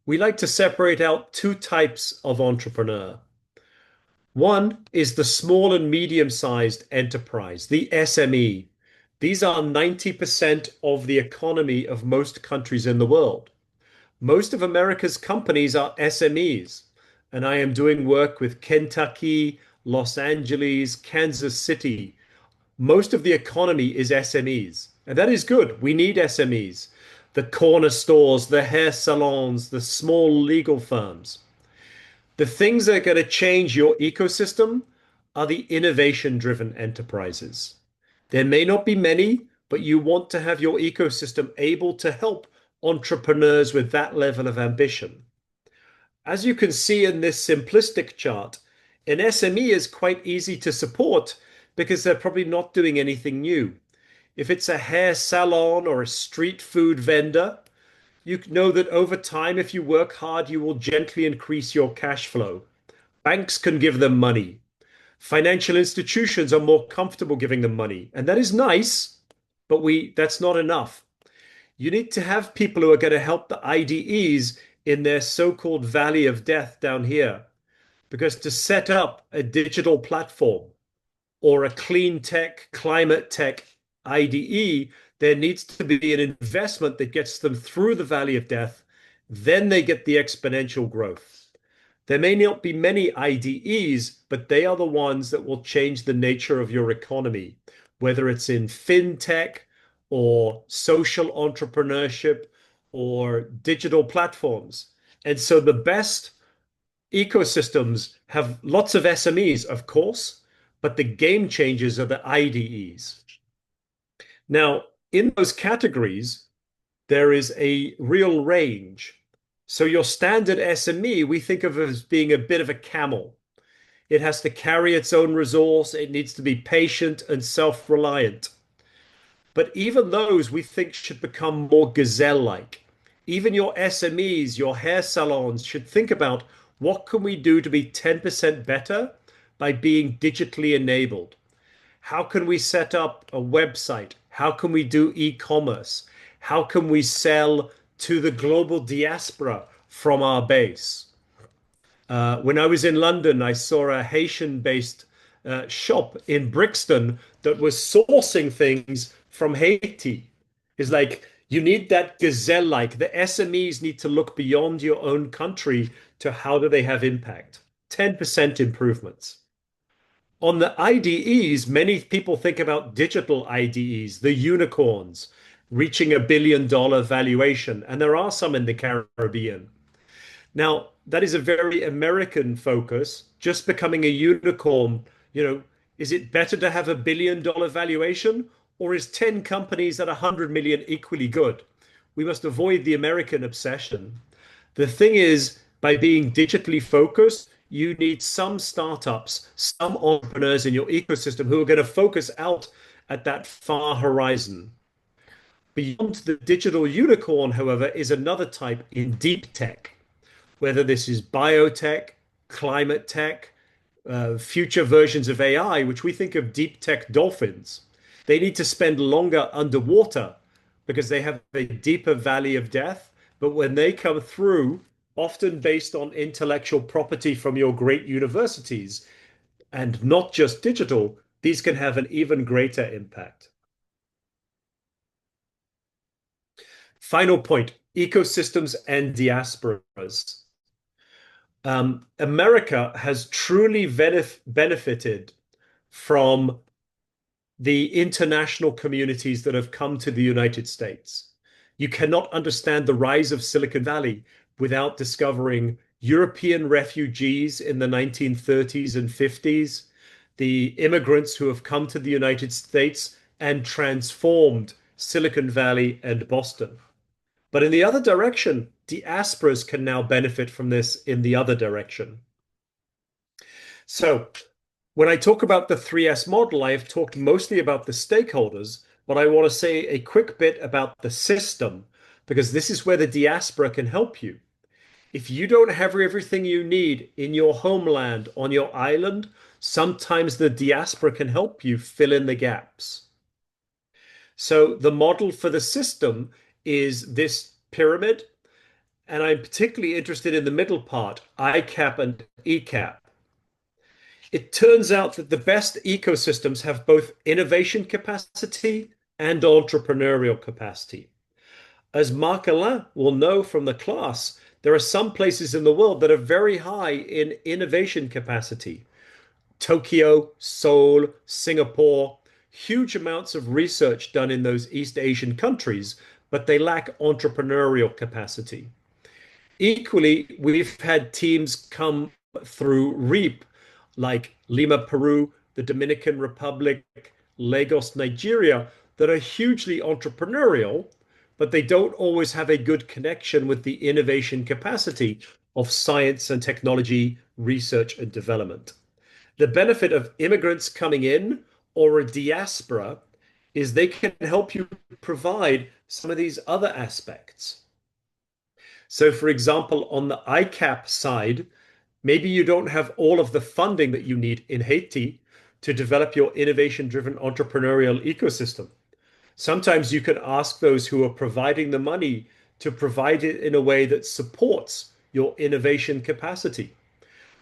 we like to separate out two types of entrepreneur. One is the small and medium-sized enterprise, the SME. These are 90% of the economy of most countries in the world. Most of America's companies are SMEs, and I am doing work with Kentucky, Los Angeles, Kansas City. Most of the economy is SMEs, and that is good. We need SMEs, the corner stores, the hair salons, the small legal firms. The things that are going to change your ecosystem are the innovation-driven enterprises. There may not be many, but you want to have your ecosystem able to help entrepreneurs with that level of ambition. As you can see in this simplistic chart, an SME is quite easy to support because they're probably not doing anything new. If it's a hair salon or a street food vendor, you know that over time, if you work hard, you will gently increase your cash flow. Banks can give them money. Financial institutions are more comfortable giving them money. And that is nice, but that's not enough. You need to have people who are going to help the IDEs in their so-called valley of death down here. Because to set up a digital platform or a clean tech, climate tech IDE, there needs to be an investment that gets them through the valley of death. Then they get the exponential growth. There may not be many IDEs, but they are the ones that will change the nature of your economy, whether it's in fintech, or social entrepreneurship, or digital platforms. And so the best ecosystems have lots of SMEs, of course, but the game changers are the IDEs. Now, in those categories, there is a real range. So your standard SME, we think of as being a bit of a camel. It has to carry its own resource. It needs to be patient and self-reliant. But even those we think should become more gazelle-like. Even your SMEs, your hair salons should think about what can we do to be 10% better by being digitally enabled? How can we set up a website? How can we do e-commerce? How can we sell to the global diaspora from our base? When I was in London, I saw a Haitian-based shop in Brixton that was sourcing things from Haiti. It's like you need that gazelle-like. The SMEs need to look beyond your own country to how do they have impact. 10% improvements. On the IDEs, many people think about digital IDEs, the unicorns, reaching $1 billion valuation, and there are some in the Caribbean. Now, that is a very American focus. Just becoming a unicorn, is it better to have $1 billion valuation, or is 10 companies at 100 million equally good? We must avoid the American obsession. The thing is, by being digitally focused, you need some startups, some entrepreneurs in your ecosystem who are going to focus out at that far horizon. Beyond the digital unicorn, however, is another type in deep tech, whether this is biotech, climate tech, future versions of AI, which we think of deep tech dolphins. They need to spend longer underwater because they have a deeper valley of death. But when they come through, often based on intellectual property from your great universities and not just digital, these can have an even greater impact. Final point, ecosystems and diasporas. America has truly benefited from the international communities that have come to the United States. You cannot understand the rise of Silicon Valley without discovering European refugees in the 1930s and 50s, the immigrants who have come to the United States and transformed Silicon Valley and Boston. But in the other direction, diasporas can now benefit from this in the other direction. So when I talk about the 3S model, I have talked mostly about the stakeholders, but I want to say a quick bit about the system, because this is where the diaspora can help you. If you don't have everything you need in your homeland, on your island, sometimes the diaspora can help you fill in the gaps. So the model for the system is this pyramid, and I'm particularly interested in the middle part, ICAP and ECAP. It turns out that the best ecosystems have both innovation capacity and entrepreneurial capacity. As Marc Alain will know from the class, there are some places in the world that are very high in innovation capacity. Tokyo, Seoul, Singapore, huge amounts of research done in those East Asian countries, but they lack entrepreneurial capacity. Equally, we've had teams come through REAP, like Lima, Peru, the Dominican Republic, Lagos, Nigeria, that are hugely entrepreneurial, but they don't always have a good connection with the innovation capacity of science and technology, research and development. The benefit of immigrants coming in or a diaspora is they can help you provide some of these other aspects. So for example, on the ICAP side, maybe you don't have all of the funding that you need in Haiti to develop your innovation-driven entrepreneurial ecosystem. Sometimes you can ask those who are providing the money to provide it in a way that supports your innovation capacity.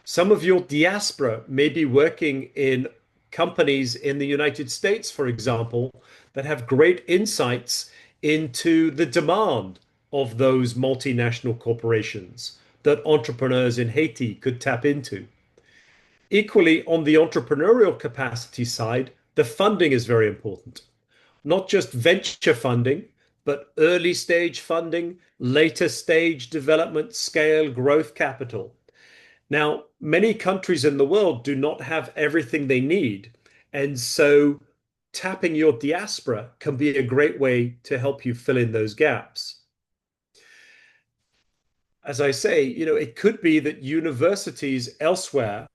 Some of your diaspora may be working in companies in the United States, for example, that have great insights into the demand of those multinational corporations that entrepreneurs in Haiti could tap into. Equally, on the entrepreneurial capacity side, the funding is very important. Not just venture funding, but early stage funding, later stage development, scale, growth capital. Now, many countries in the world do not have everything they need. And so tapping your diaspora can be a great way to help you fill in those gaps. As I say, it could be that universities elsewhere,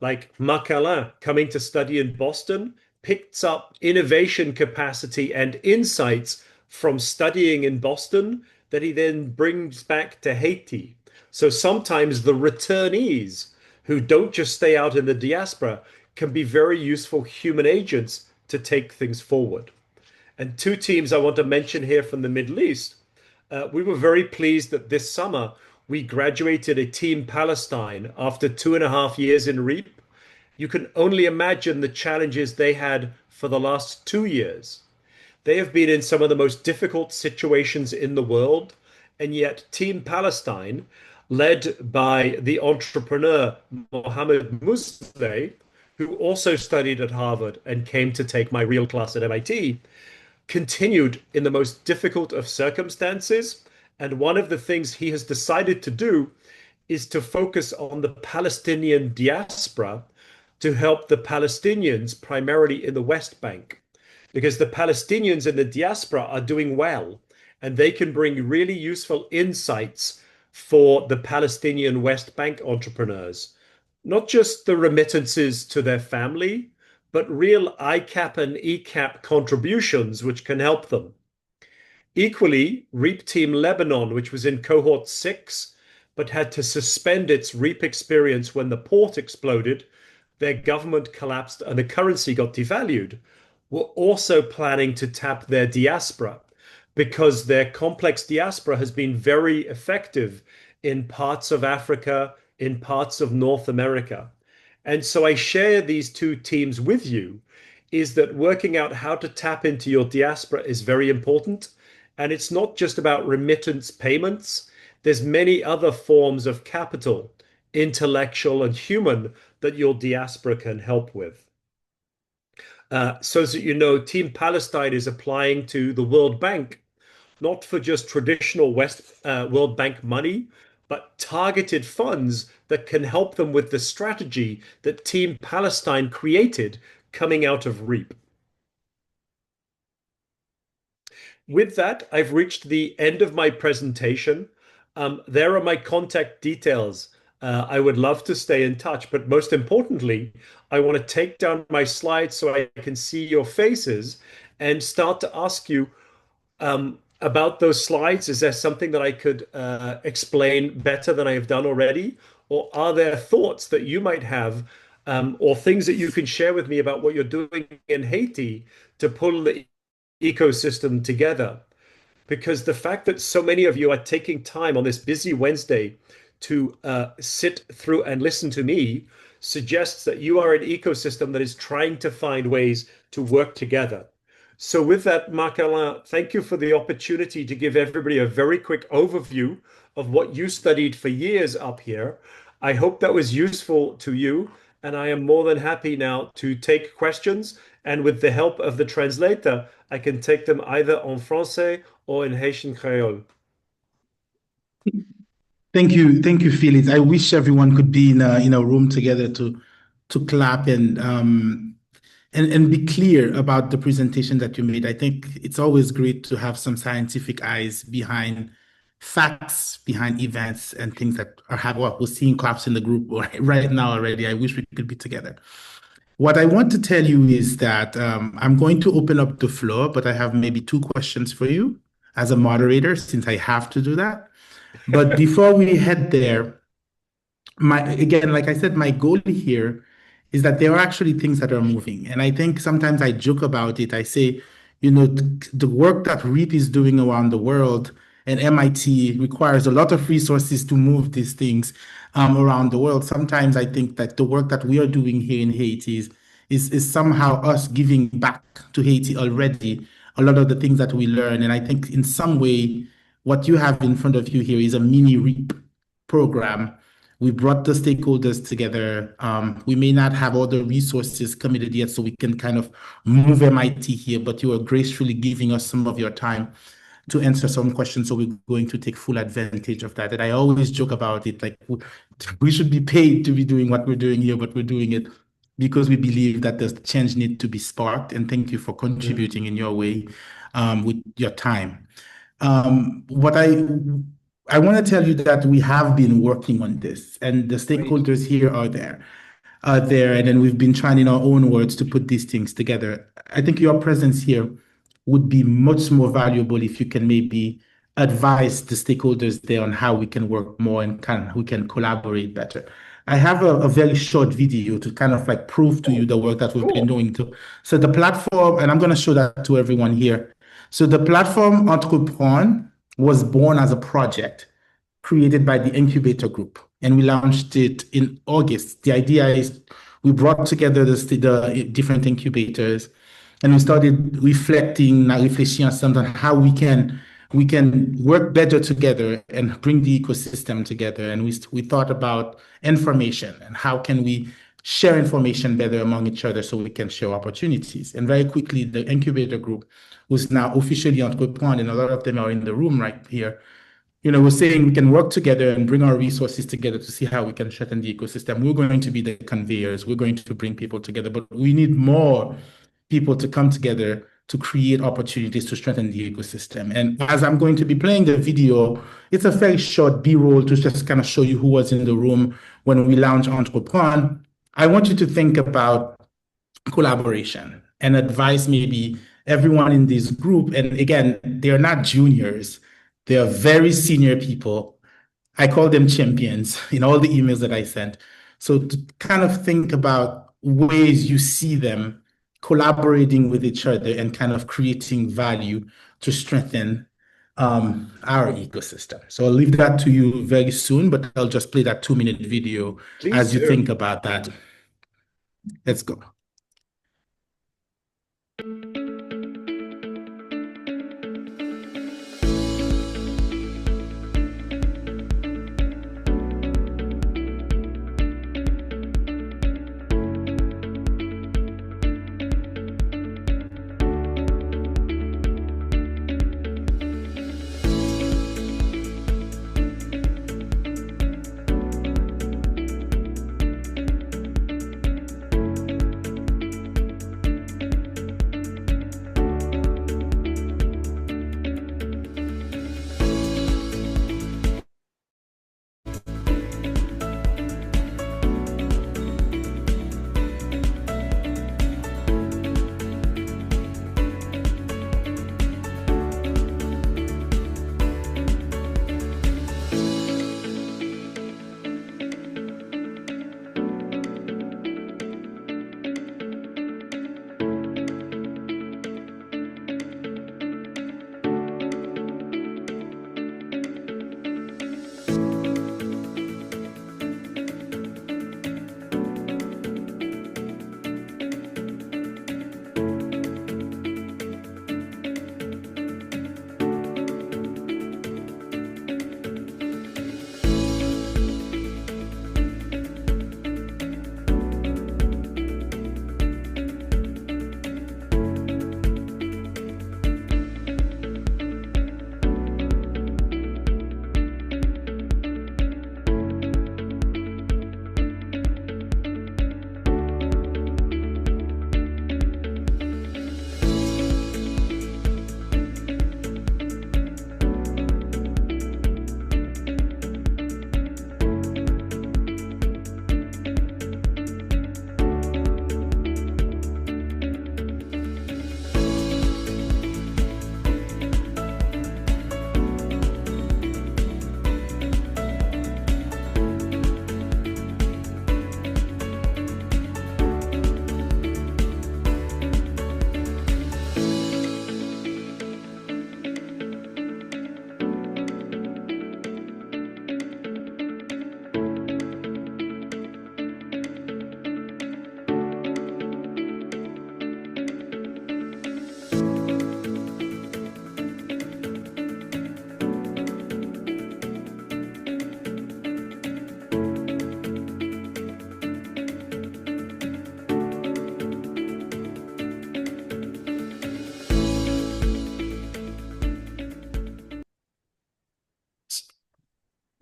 like Marc Alain coming to study in Boston, picks up innovation capacity and insights from studying in Boston that he then brings back to Haiti. So sometimes the returnees who don't just stay out in the diaspora can be very useful human agents to take things forward. And two teams I want to mention here from the Middle East. We were very pleased that this summer we graduated a team Palestine after 2.5 years in REAP. you can only imagine the challenges they had for the last 2 years. They have been in some of the most difficult situations in the world, and yet Team Palestine, led by the entrepreneur Mohammed Musleh, who also studied at Harvard and came to take my real class at MIT, continued in the most difficult of circumstances. And one of the things he has decided to do is to focus on the Palestinian diaspora to help the Palestinians primarily in the West Bank, because the Palestinians in the diaspora are doing well and they can bring really useful insights for the Palestinian West Bank entrepreneurs, not just the remittances to their family, but real ICAP and ECAP contributions which can help them. Equally, REAP Team Lebanon, which was in cohort 6, but had to suspend its REAP experience when the port exploded, their government collapsed and the currency got devalued, were also planning to tap their diaspora because their complex diaspora has been very effective in parts of Africa, in parts of North America. And so I share these two teams with you, is that working out how to tap into your diaspora is very important. And it's not just about remittance payments. There's many other forms of capital, intellectual and human, that your diaspora can help with. So that you know, Team Palestine is applying to the World Bank, not for just traditional World Bank money, but targeted funds that can help them with the strategy that Team Palestine created coming out of REAP. With that, I've reached the end of my presentation. There are my contact details. I would love to stay in touch, but most importantly, I want to take down my slides so I can see your faces and start to ask you about those slides. Is there something that I could explain better than I have done already? Or are there thoughts that you might have or things that you can share with me about what you're doing in Haiti to pull the ecosystem together? Because the fact that so many of you are taking time on this busy Wednesday to sit through and listen to me suggests that you are an ecosystem that is trying to find ways to work together. So with that, Marc-Alain, thank you for the opportunity to give everybody a very quick overview of what you studied for years up here. I hope that was useful to you, and I am more than happy now to take questions. And with the help of the translator, I can take them either en français or in Haitian Creole. Thank you, Felix. I wish everyone could be in a room together to clap and be clear about the presentation that you made. I think it's always great to have some scientific eyes behind facts, behind events and things that are happening. Well, we're seeing claps in the group right now already. I wish we could be together. What I want to tell you is that I'm going to open up the floor, but I have maybe 2 questions for you as a moderator, since I have to do that. But before we head there, again, like I said, my goal here is that there are actually things that are moving. And I think sometimes I joke about it. I say, you know, the work that REAP is doing around the world and MIT requires a lot of resources to move these things around the world. Sometimes I think that the work that we are doing here in Haiti is somehow us giving back to Haiti already a lot of the things that we learn. And I think in some way, what you have in front of you here is a mini REAP program. We brought the stakeholders together. We may not have all the resources committed yet, so we can kind of move MIT here, but you are gracefully giving us some of your time to answer some questions, so we're going to take full advantage of that. And I always joke about it, like we should be paid to be doing what we're doing here, but we're doing it because we believe that the change needs to be sparked. And thank you for contributing in your way with your time. What I want to tell you that we have been working on this, and the stakeholders here are there, and then we've been trying in our own words to put these things together. I think your presence here would be much more valuable if you can maybe advise the stakeholders there on how we can work more and we can collaborate better. I have a very short video to kind of like prove to you the work that we've been doing too. So the platform, and I'm going to show that to everyone here. So the platform Peut-on was born as a project created by the incubator group, and we launched it in August. The idea is We brought together the different incubators, and we started reflecting ensemble on how we can work better together and bring the ecosystem together. And we thought about information and how can we share information better among each other so we can share opportunities. And very quickly, the incubator group, who's now officially Peut-on, and a lot of them are in the room right here, we're saying we can work together and bring our resources together to see how we can strengthen the ecosystem. We're going to be the conveyors. We're going to bring people together, but we need more people to come together to create opportunities to strengthen the ecosystem. And as I'm going to be playing the video, it's a very short B-roll to just kind of show you who was in the room when we launched Peut-on. I want you to think about collaboration and advise maybe everyone in this group. And again, they're not juniors. They are very senior people. I call them champions in all the emails that I sent. So to kind of think about ways you see them collaborating with each other and kind of creating value to strengthen our ecosystem. So I'll leave that to you very soon, but I'll just play that 2-minute video as you think about that. Let's go.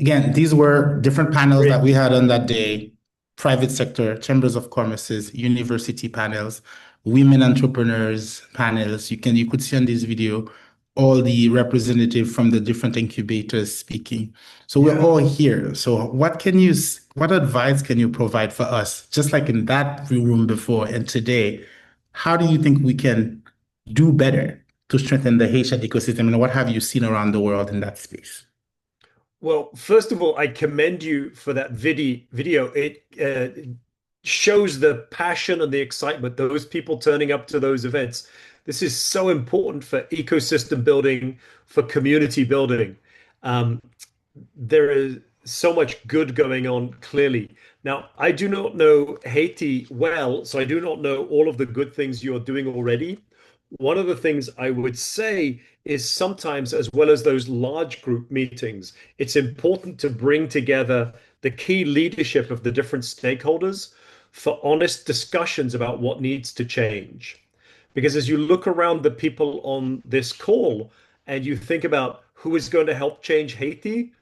Again, these were different panels that we had on that day: private sector, chambers of commerce, university panels, women entrepreneurs panels. You could see on this video all the representatives from the different incubators speaking. So we're all here. So what advice can you provide for us, just like in that room before and today? How do you think we can do better to strengthen the Haitian ecosystem, and what have you seen around the world in that space? Well, first of all, I commend you for that video. It shows the passion and the excitement, those people turning up to those events. This is so important for ecosystem building, for community building. There is so much good going on clearly. Now, I do not know Haiti well, so I do not know all of the good things you're doing already. One of the things I would say is sometimes, as well as those large group meetings, it's important to bring together the key leadership of the different stakeholders for honest discussions about what needs to change. Because as you look around the people on this call and you think about who is going to help change Haiti,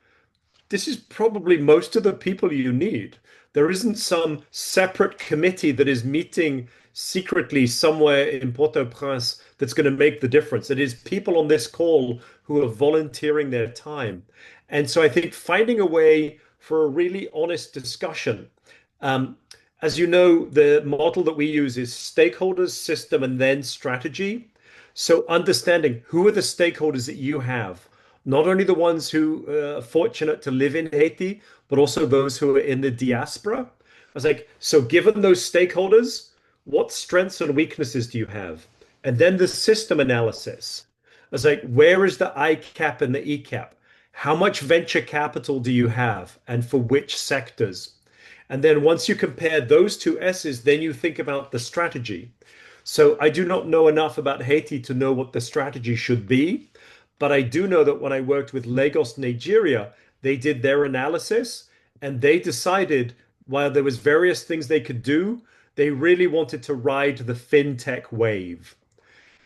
this is probably most of the people you need. There isn't some separate committee that is meeting secretly somewhere in Port-au-Prince that's going to make the difference. It is people on this call who are volunteering their time. And so I think finding a way for a really honest discussion. As you know, the model that we use is stakeholders, system, and then strategy. So understanding who are the stakeholders that you have, not only the ones who are fortunate to live in Haiti, but also those who are in the diaspora. I was like, so given those stakeholders, what strengths and weaknesses do you have? And then the system analysis. I was like, where is the ICAP and the ECAP? How much venture capital do you have and for which sectors? And then once you compare those two S's, then you think about the strategy. So I do not know enough about Haiti to know what the strategy should be. But I do know that when I worked with Lagos, Nigeria, they did their analysis and they decided while there was various things they could do, they really wanted to ride the fintech wave.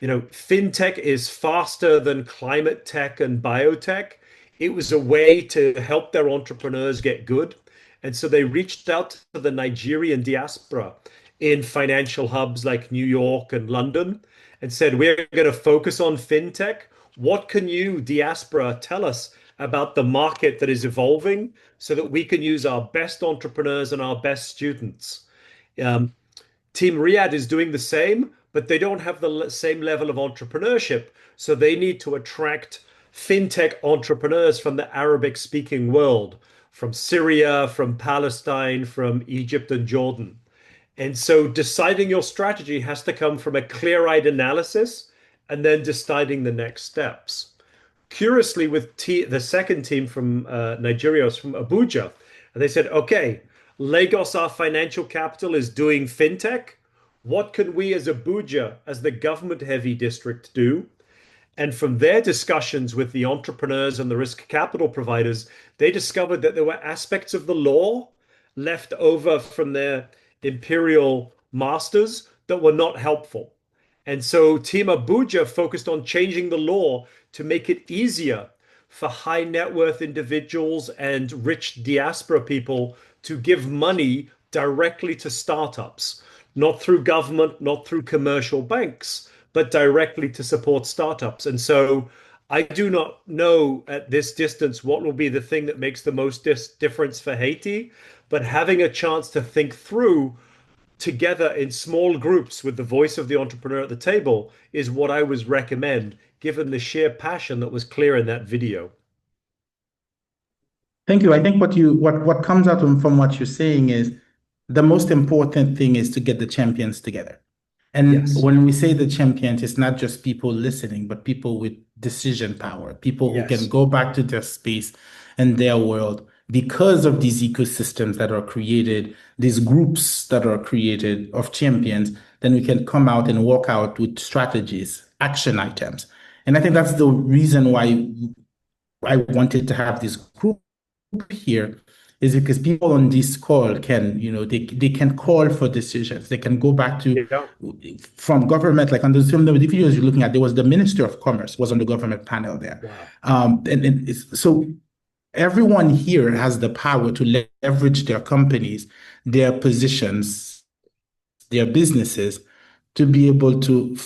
You know, fintech is faster than climate tech and biotech. It was a way to help their entrepreneurs get good. And so they reached out to the Nigerian diaspora in financial hubs like New York and London and said, we're going to focus on fintech. What can you, diaspora, tell us about the market that is evolving so that we can use our best entrepreneurs and our best students? Team Riyadh is doing the same, but they don't have the same level of entrepreneurship. So they need to attract fintech entrepreneurs from the Arabic-speaking world, from Syria, from Palestine, from Egypt and Jordan. And so deciding your strategy has to come from a clear-eyed analysis and then deciding the next steps. Curiously, with the second team from Nigeria, was from Abuja, and they said, okay, Lagos, our financial capital, is doing fintech. What can we as Abuja, as the government-heavy district, do? And from their discussions with the entrepreneurs and the risk capital providers, they discovered that there were aspects of the law left over from their imperial masters that were not helpful. And so Team Abuja focused on changing the law to make it easier for high net worth individuals and rich diaspora people to give money directly to startups, not through government, not through commercial banks, but directly to support startups. And so I do not know at this distance what will be the thing that makes the most difference for Haiti, but having a chance to think through together in small groups with the voice of the entrepreneur at the table is what I would recommend, given the sheer passion that was clear in that video. Thank you. I think what comes out from what you're saying is the most important thing is to get the champions together. And Yes. when we say the champions, it's not just people listening, but people with decision power, people who can go back to their space and their world because of these ecosystems that are created, these groups that are created of champions. Then we can come out and walk out with strategies, action items. And I think that's the reason why I wanted to have this group here, is because people on this call can, they can call for decisions. They can go back to from government, like on some of the videos you're looking at, there was the Minister of Commerce was on the government panel there. Wow. So everyone here has the power to leverage their companies, their positions, their businesses to be able to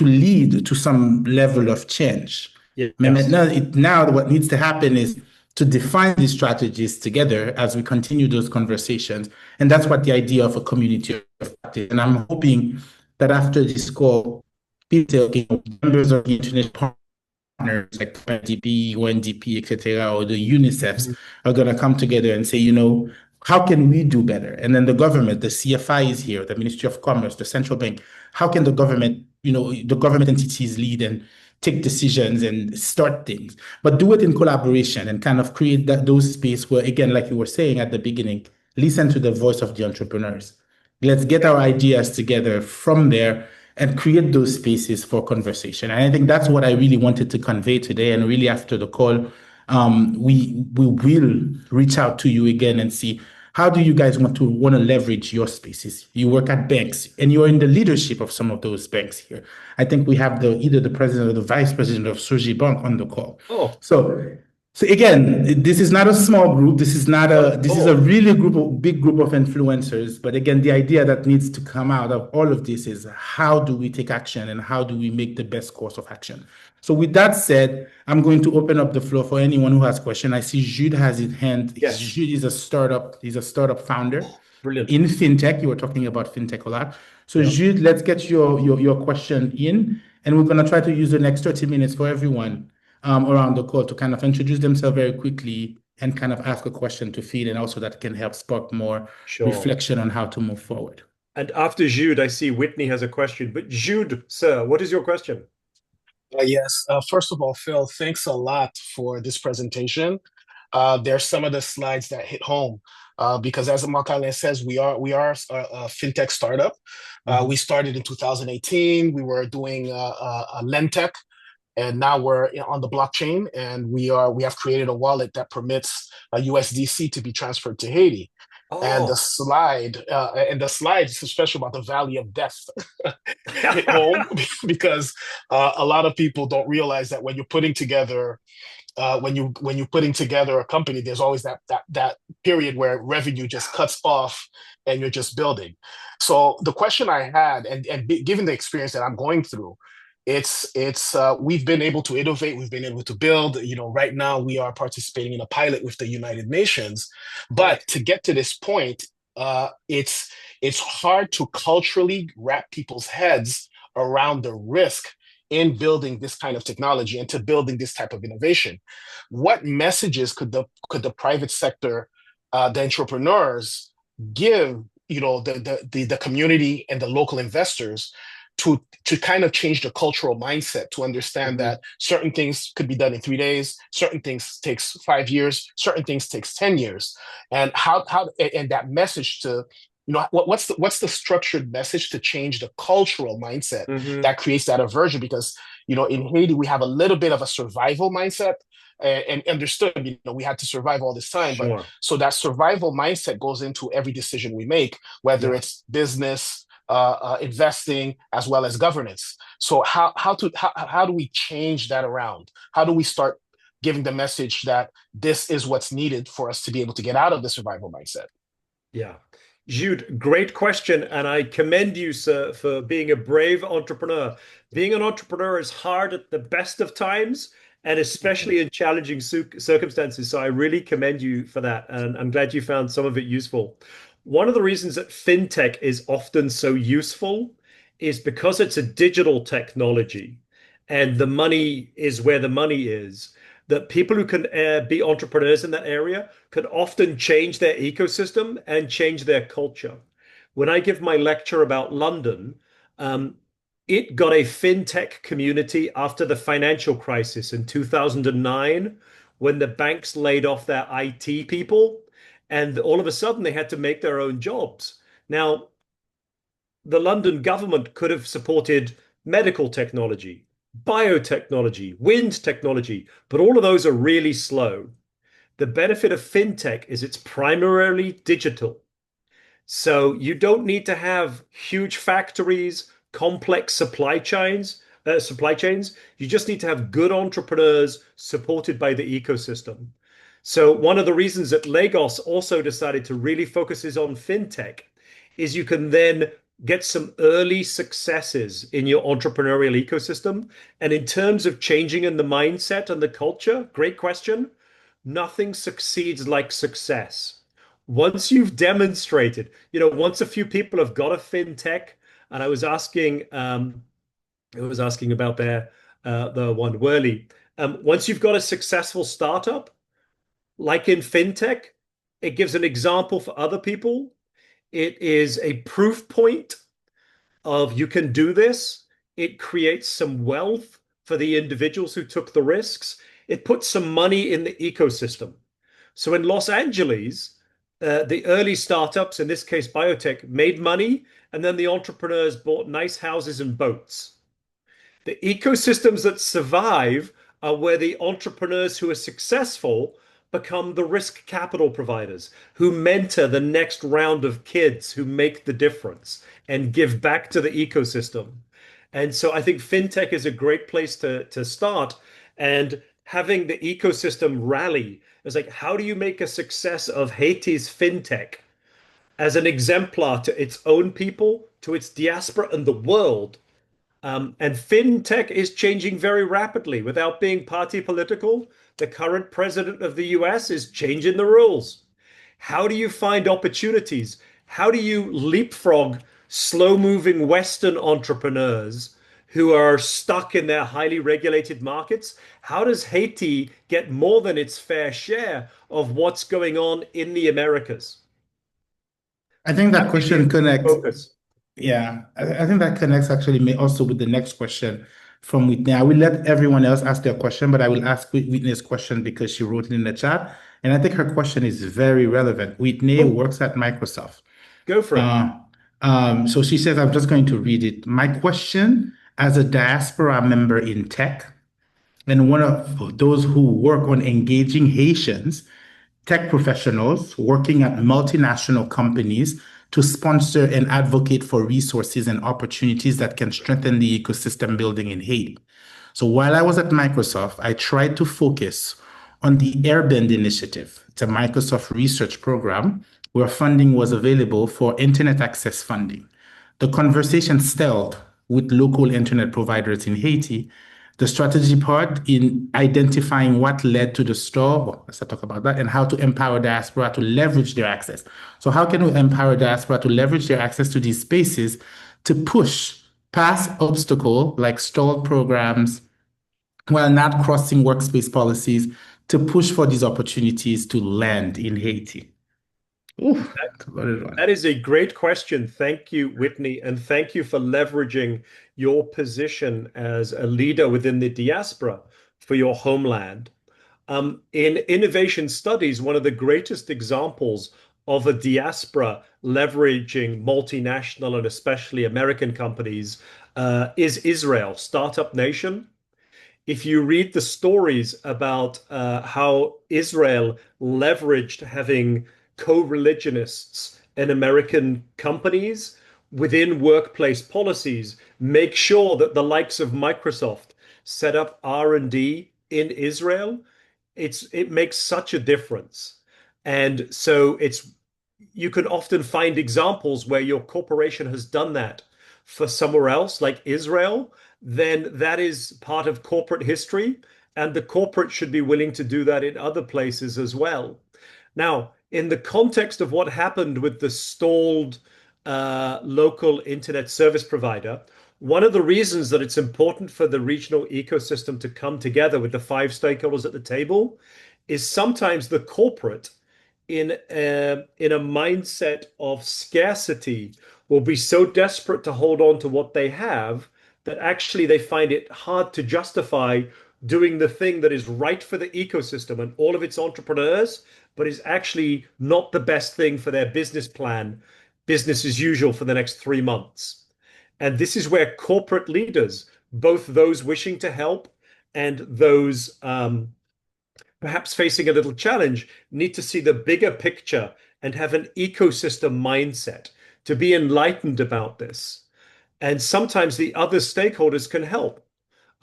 lead to some level of change. Yes. Now what needs to happen is to define these strategies together as we continue those conversations. And that's what the idea of a community of practice. And I'm hoping that after this call, people, members of the international partners like UNDP, UNDP, etc., or the UNICEFs are going to come together and say, how can we do better? And then the government, the CFI is here, the Ministry of Commerce, the central bank. How can the government, the government entities lead and take decisions and start things, but do it in collaboration and kind of create those space where, again, like you were saying at the beginning, listen to the voice of the entrepreneurs. Let's get our ideas together from there and create those spaces for conversation. And I think that's what I really wanted to convey today. And really after the call, we will reach out to you again and see how do you guys want to leverage your spaces. You work at banks and you're in the leadership of some of those banks here. I think we have either the president or the vice president of Soji Bank on the call. Oh. So again, this is not a small group. This is a really big group of influencers. But again, the idea that needs to come out of all of this is how do we take action and how do we make the best course of action? So with that said, I'm going to open up the floor for anyone who has questions. I see Jude has his hand. Yes. Jude is a startup. He's a startup founder. Brilliant. In fintech. You were talking about fintech a lot. So Jude, let's get your question in, and we're going to try to use the next 30 minutes for everyone around the call to kind of introduce themselves very quickly and kind of ask a question to feed, and also that can help spark more reflection on how to move forward. And after Jude, I see Whitney has a question. But Jude, sir, what is your question? Yes. First of all, Phil, thanks a lot for this presentation. There's some of the slides that hit home because, as Makale says, we are a fintech startup. We started in 2018. We were doing a lendtech. And now we're on the blockchain, and we have created a wallet that permits a USDC to be transferred to Haiti. Oh. And the slide is especially about the valley of death hit home because a lot of people don't realize that when you're putting together a company, there's always that period where revenue just cuts off and you're just building. So the question I had, and given the experience that I'm going through, we've been able to innovate, we've been able to build. Right now we are participating in a pilot with the United Nations, but to get to this point, it's hard to culturally wrap people's heads around the risk in building this kind of technology and to building this type of innovation. What messages could the private sector, the entrepreneurs, give the community and the local investors to kind of change the cultural mindset, to understand that certain things could be done in 3 days, certain things takes 5 years, certain things takes 10 years, and and that message to, what's the structured message to change the cultural mindset that creates that aversion? Because in Haiti we have a little bit of a survival mindset, and understood, we had to survive all this time, but so that survival mindset goes into every decision we make, whether it's business, investing, as well as governance. So how do we change that around? How do we start giving the message that this is what's needed for us to be able to get out of the survival mindset? Yeah. Jude, great question. And I commend you, sir, for being a brave entrepreneur. Being an entrepreneur is hard at the best of times, and especially in challenging circumstances. So I really commend you for that. And I'm glad you found some of it useful. One of the reasons that fintech is often so useful is because it's a digital technology, and the money is where the money is. That people who can be entrepreneurs in that area can often change their ecosystem and change their culture. When I give my lecture about London, it got a fintech community after the financial crisis in 2009, when the banks laid off their IT people. And all of a sudden, they had to make their own jobs. Now, the London government could have supported medical technology, biotechnology, wind technology, but all of those are really slow. The benefit of fintech is it's primarily digital. So you don't need to have huge factories, complex supply chains. You just need to have good entrepreneurs supported by the ecosystem. So one of the reasons that Lagos also decided to really focus on fintech is you can then get some early successes in your entrepreneurial ecosystem. And in terms of changing in the mindset and the culture, great question. Nothing succeeds like success. Once you've demonstrated, once a few people have got a fintech, and I was asking about the one Whirly. Once you've got a successful startup, like in fintech, it gives an example for other people. It is a proof point of you can do this. It creates some wealth for the individuals who took the risks. It put some money in the ecosystem. So in Los Angeles, the early startups, in this case biotech, made money, and then the entrepreneurs bought nice houses and boats. The ecosystems that survive are where the entrepreneurs who are successful become the risk capital providers who mentor the next round of kids who make the difference and give back to the ecosystem. And so I think fintech is a great place to start, and having the ecosystem rally is like, how do you make a success of Haiti's fintech as an exemplar to its own people, to its diaspora and the world? And fintech is changing very rapidly without being party political. The current president of the US is changing the rules. How do you find opportunities? How do you leapfrog slow-moving Western entrepreneurs who are stuck in their highly regulated markets? How does Haiti get more than its fair share of what's going on in the Americas? I think that question connects. Focus. Yeah, I think that connects actually also with the next question from Whitney. I will let everyone else ask their question, but I will ask Whitney's question because she wrote it in the chat. And I think her question is very relevant. Whitney works at Microsoft. Go for it. So she says, I'm just going to read it. My question as a diaspora member in tech and one of those who work on engaging Haitians, tech professionals working at multinational companies to sponsor and advocate for resources and opportunities that can strengthen the ecosystem building in Haiti. So while I was at Microsoft, I tried to focus on the Airbend initiative. It's a Microsoft research program where funding was available for internet access funding. The conversation stalled with local internet providers in Haiti. The strategy part in identifying what led to the stall, well, let's not talk about that, and how to empower diaspora to leverage their access. So how can we empower diaspora to leverage their access to these spaces to push past obstacles like stalled programs while not crossing workspace policies to push for these opportunities to land in Haiti? Ooh, that is a great question. Thank you, Whitney, and thank you for leveraging your position as a leader within the diaspora for your homeland. In innovation studies, one of the greatest examples of a diaspora leveraging multinational and especially American companies is Israel, Startup Nation. If you read the stories about how Israel leveraged having co-religionists in American companies within workplace policies, make sure that the likes of Microsoft set up R&D in Israel, it makes such a difference. And so you can often find examples where your corporation has done that for somewhere else, like Israel, then that is part of corporate history, and the corporate should be willing to do that in other places as well. Now, in the context of what happened with the stalled local internet service provider, one of the reasons that it's important for the regional ecosystem to come together with the 5 stakeholders at the table is sometimes the corporate in a mindset of scarcity will be so desperate to hold on to what they have that actually they find it hard to justify doing the thing that is right for the ecosystem and all of its entrepreneurs, but is actually not the best thing for their business plan, business as usual for the next 3 months. And this is where corporate leaders, both those wishing to help and those perhaps facing a little challenge, need to see the bigger picture and have an ecosystem mindset to be enlightened about this. And sometimes the other stakeholders can help.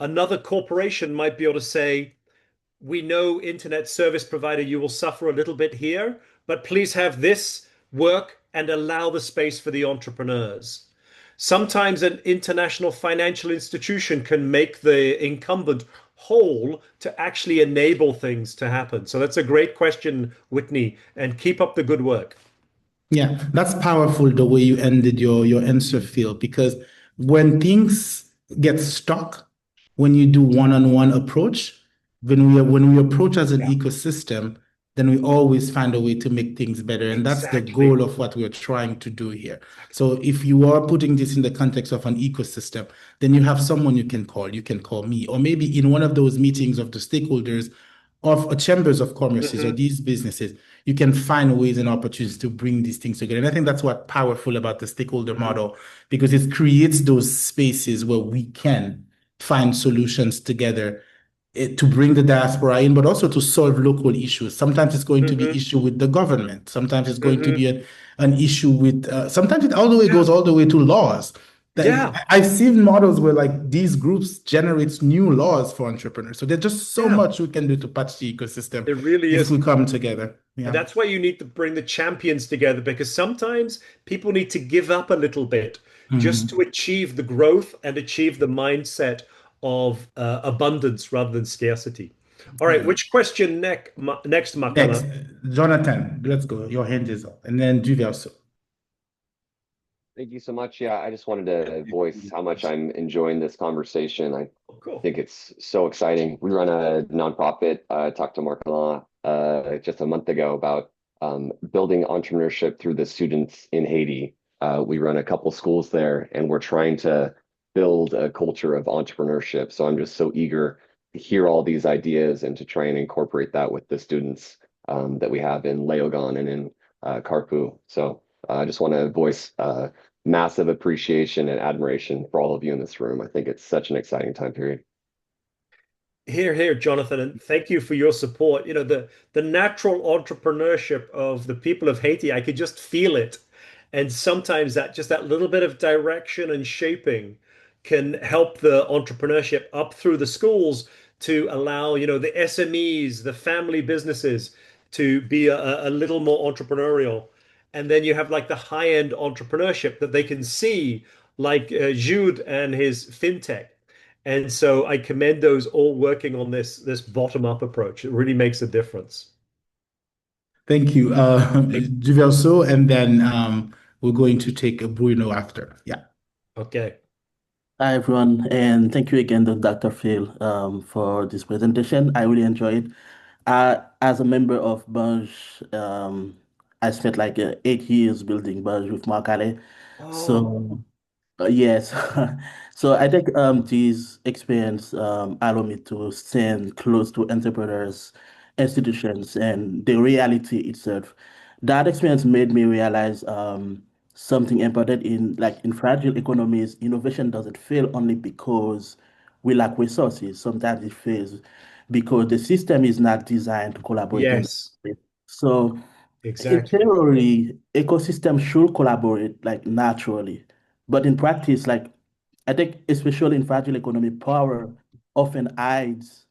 Another corporation might be able to say, we know internet service provider, you will suffer a little bit here, but please have this work and allow the space for the entrepreneurs. Sometimes an international financial institution can make the incumbent whole to actually enable things to happen. So that's a great question, Whitney, and keep up the good work. Yeah, that's powerful the way you ended your answer, Phil, because when things get stuck, when you do one-on-one approach, when we approach as an ecosystem, then we always find a way to make things better. And that's the goal of what we're trying to do here. So if you are putting this in the context of an ecosystem, then you have someone you can call. You can call me, or maybe in one of those meetings of the stakeholders of chambers of commerces or these businesses, you can find ways and opportunities to bring these things together. And I think that's what's powerful about the stakeholder model, because it creates those spaces where we can find solutions together to bring the diaspora in, but also to solve local issues. Sometimes it's going to be issue with the government. Sometimes it's going to be an issue with, sometimes it all the way goes all the way to laws. I've seen models where like these groups generate new laws for entrepreneurs. So there's just so much we can do to patch the ecosystem. It really if we come together. And that's why you need to bring the champions together, because sometimes people need to give up a little bit just to achieve the growth and achieve the mindset of abundance rather than scarcity. All right, which question next, Makala? Next, Jonathan, let's go. Your hand is up. And then Duverso. Thank you so much. Yeah, I just wanted to voice how much I'm enjoying this conversation. I think it's so exciting. We run a nonprofit, talked to Marc-Alain just a month ago about building entrepreneurship through the students in Haiti. We run a couple schools there, and we're trying to build a culture of entrepreneurship. So I'm just so eager to hear all these ideas and to try and incorporate that with the students that we have in Leogan and in Carpu. So I just want to voice massive appreciation and admiration for all of you in this room. I think it's such an exciting time period. Here, Jonathan, and thank you for your support. You know, the natural entrepreneurship of the people of Haiti, I could just feel it. And sometimes that little bit of direction and shaping can help the entrepreneurship up through the schools to allow, you know, the SMEs, the family businesses to be a little more entrepreneurial. And then you have like the high-end entrepreneurship that they can see, like Jude and his fintech. And so I commend those all working on this bottom-up approach. It really makes a difference. Thank you, Duverso, and then we're going to take a Bruno after. Yeah. Okay. Hi, everyone, and thank you again, Dr. Phil, for this presentation. I really enjoyed it. As a member of Banj, I spent like 8 years building Banj with Marc-Alain. So yes, so I think this experience allowed me to stand close to entrepreneurs, institutions, and the reality itself. That experience made me realize something important in fragile economies. Innovation doesn't fail only because we lack resources. Sometimes it fails because the system is not designed to collaborate. Yes. So in theory, ecosystem should collaborate like naturally, but in practice, like I think especially in fragile economy, power often hides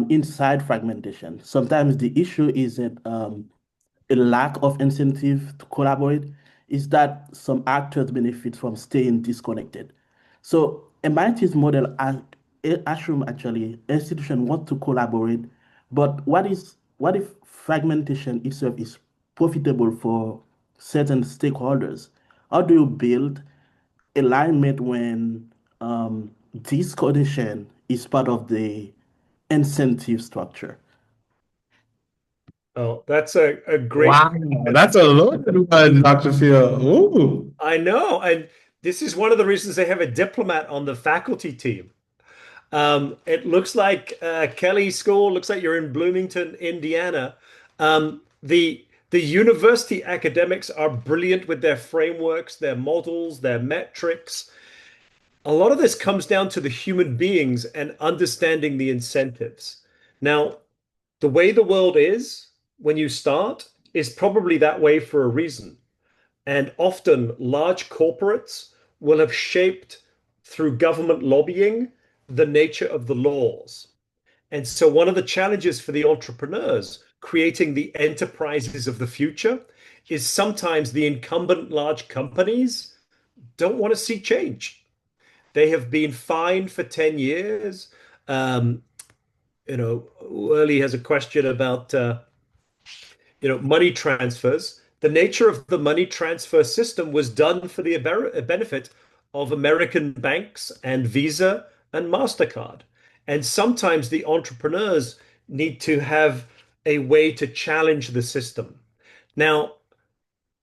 inside fragmentation. Sometimes the issue isn't a lack of incentive to collaborate, is that some actors benefit from staying disconnected. So MIT's model assume actually institutions want to collaborate, but what if fragmentation itself is profitable for certain stakeholders? How do you build alignment when disconnection is part of the incentive structure? Oh, that's a great. Wow, that's a loaded one, Dr. Phil. Ooh. I know. And this is one of the reasons they have a diplomat on the faculty team. It looks like Kelly School, looks like you're in Bloomington, Indiana. The university academics are brilliant with their frameworks, their models, their metrics. A lot of this comes down to the human beings and understanding the incentives. Now, the way the world is when you start is probably that way for a reason. And often large corporates will have shaped through government lobbying the nature of the laws. And so one of the challenges for the entrepreneurs creating the enterprises of the future is sometimes the incumbent large companies don't want to see change. They have been fined for 10 years. You know, Early has a question about, money transfers. The nature of the money transfer system was done for the benefit of American banks and Visa and MasterCard. And sometimes the entrepreneurs need to have a way to challenge the system. Now,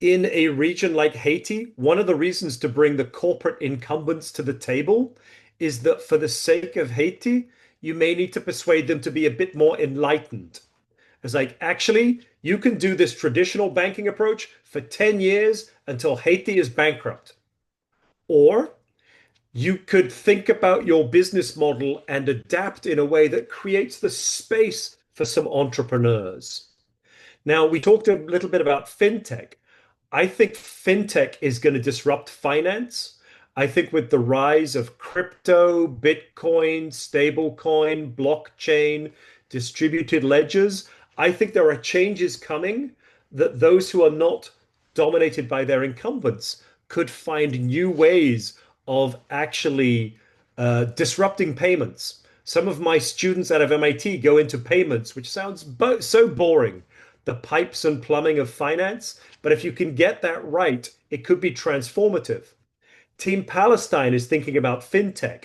in a region like Haiti, one of the reasons to bring the corporate incumbents to the table is that for the sake of Haiti, you may need to persuade them to be a bit more enlightened. It's like, actually, you can do this traditional banking approach for 10 years until Haiti is bankrupt. Or you could think about your business model and adapt in a way that creates the space for some entrepreneurs. Now, we talked a little bit about fintech. I think fintech is going to disrupt finance. I think with the rise of crypto, Bitcoin, stablecoin, blockchain, distributed ledgers, I think there are changes coming that those who are not dominated by their incumbents could find new ways of actually disrupting payments. Some of my students out of MIT go into payments, which sounds so boring, the pipes and plumbing of finance. But if you can get that right, it could be transformative. Team Palestine is thinking about fintech.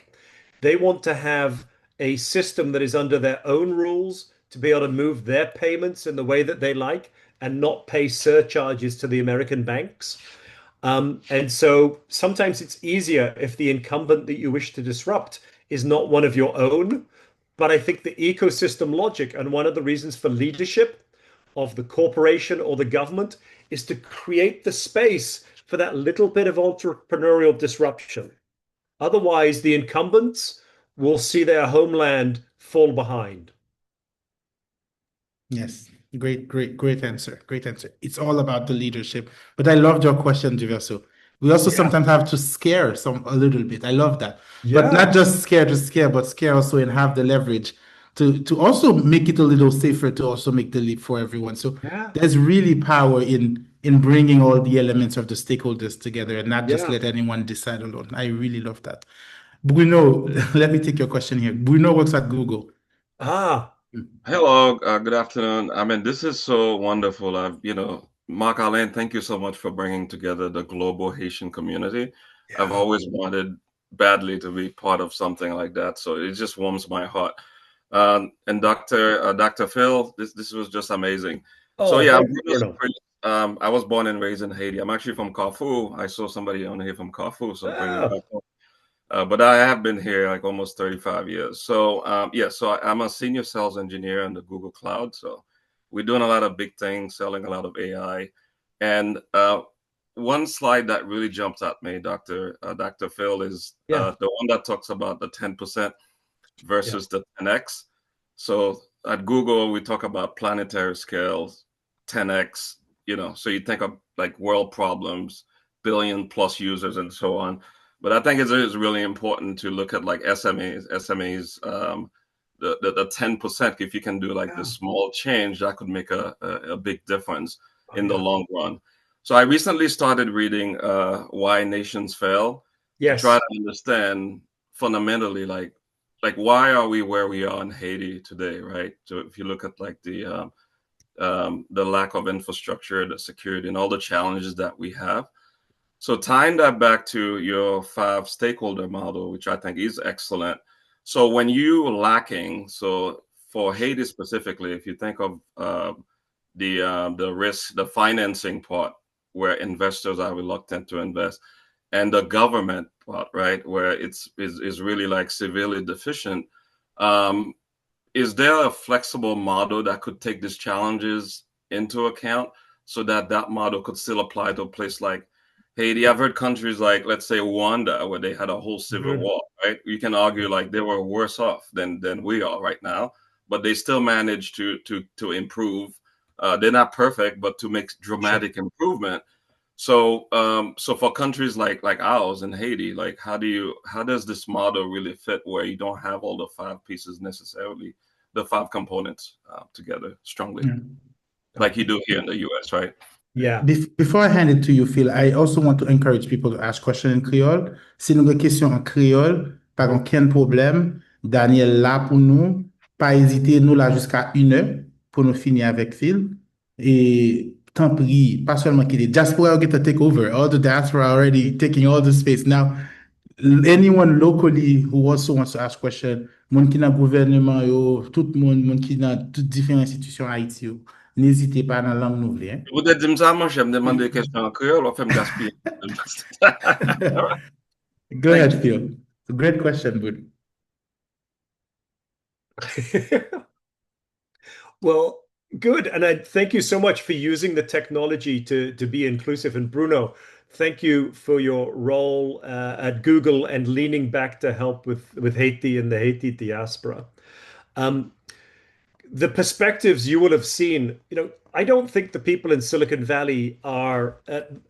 They want to have a system that is under their own rules to be able to move their payments in the way that they like and not pay surcharges to the American banks. And so sometimes it's easier if the incumbent that you wish to disrupt is not one of your own. But I think the ecosystem logic and one of the reasons for leadership of the corporation or the government is to create the space for that little bit of entrepreneurial disruption. Otherwise, the incumbents will see their homeland fall behind. Yes, great answer. Great answer. It's all about the leadership. But I loved your question, Diverso. We also sometimes have to scare a little bit. I love that. But not just scare to scare, but scare also and have the leverage to also make it a little safer to also make the leap for everyone. So there's really power in bringing all the elements of the stakeholders together and not just let anyone decide alone. I really love that. Bruno, let me take your question here. Bruno works at Google. Hello, good afternoon. I mean, this is so wonderful. Mark Alain, thank you so much for bringing together the global Haitian community. I've always wanted badly to be part of something like that, so it just warms my heart. And Dr. Phil, this was just amazing. I was born and raised in Haiti. I'm actually from Carrefour. I saw somebody on here from Carrefour, so but I have been here like almost 35 years. So so I'm a senior sales engineer in the Google Cloud. So we're doing a lot of big things, selling a lot of AI. And one slide that really jumped at me, Dr. Phil, is the one that talks about the 10% versus the 10x. So at Google, we talk about planetary scales, 10x, so you think of like world problems, billion plus users and so on. But I think it's really important to look at like SMEs, the 10%. If you can do like the small change, that could make a big difference in the long run. So I recently started reading Why Nations Fail to try to understand fundamentally like why are we where we are in Haiti today, right? So if you look at like the lack of infrastructure, the security, and all the challenges that we have. So tying that back to your 5 stakeholder model, which I think is excellent. So when you lacking, so for Haiti specifically, if you think of the risk, the financing part, where investors are reluctant to invest, and the government part, right, where is really like severely deficient. Is there a flexible model that could take these challenges into account so that model could still apply to a place like Haiti? I've heard countries like, let's say, Rwanda, where they had a whole civil war, right? You can argue like they were worse off than we are right now, but they still managed to improve. They're not perfect, but to make dramatic improvement. So for countries like ours in Haiti, like how does this model really fit where you don't have all the 5 pieces necessarily, the 5 components together strongly, like you do here in the US, right? Before I hand it to you, Phil, I also want to encourage people to ask questions in créole. Si nous avons des questions en créole, pas aucun problème. Daniel là pour nous. Pas hésiter, nous là jusqu'à 1 heure pour nous finir avec Phil. Et tant pis, pas seulement qu'il est diaspora get to take over. All the diaspora already taking all the space. Now, anyone locally who also wants to ask question, moun ki nan gouvernement yo, tout moun ki nan tout différentes institutions Haïti yo, n'hésitez pas dans langue nou vle. Vous êtes dit ça, moi, je me demande des questions en créole, on fait me gaspiller. Go ahead, Phil. Great question, Budden. Well, good. And I thank you so much for using the technology to be inclusive. And Bruno, thank you for your role at Google and leaning back to help with Haiti and the Haiti diaspora. The perspectives you will have seen, I don't think the people in Silicon Valley are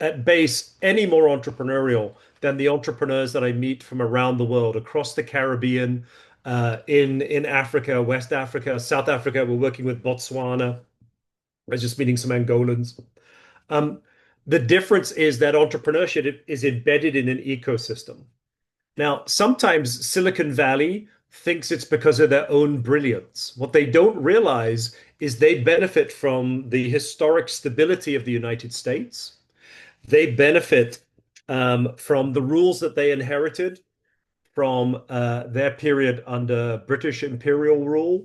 at base any more entrepreneurial than the entrepreneurs that I meet from around the world, across the Caribbean, in Africa, West Africa, South Africa. We're working with Botswana. I was just meeting some Angolans. The difference is that entrepreneurship is embedded in an ecosystem. Now, sometimes Silicon Valley thinks it's because of their own brilliance. What they don't realize is they benefit from the historic stability of the United States. They benefit from the rules that they inherited from their period under British imperial rule,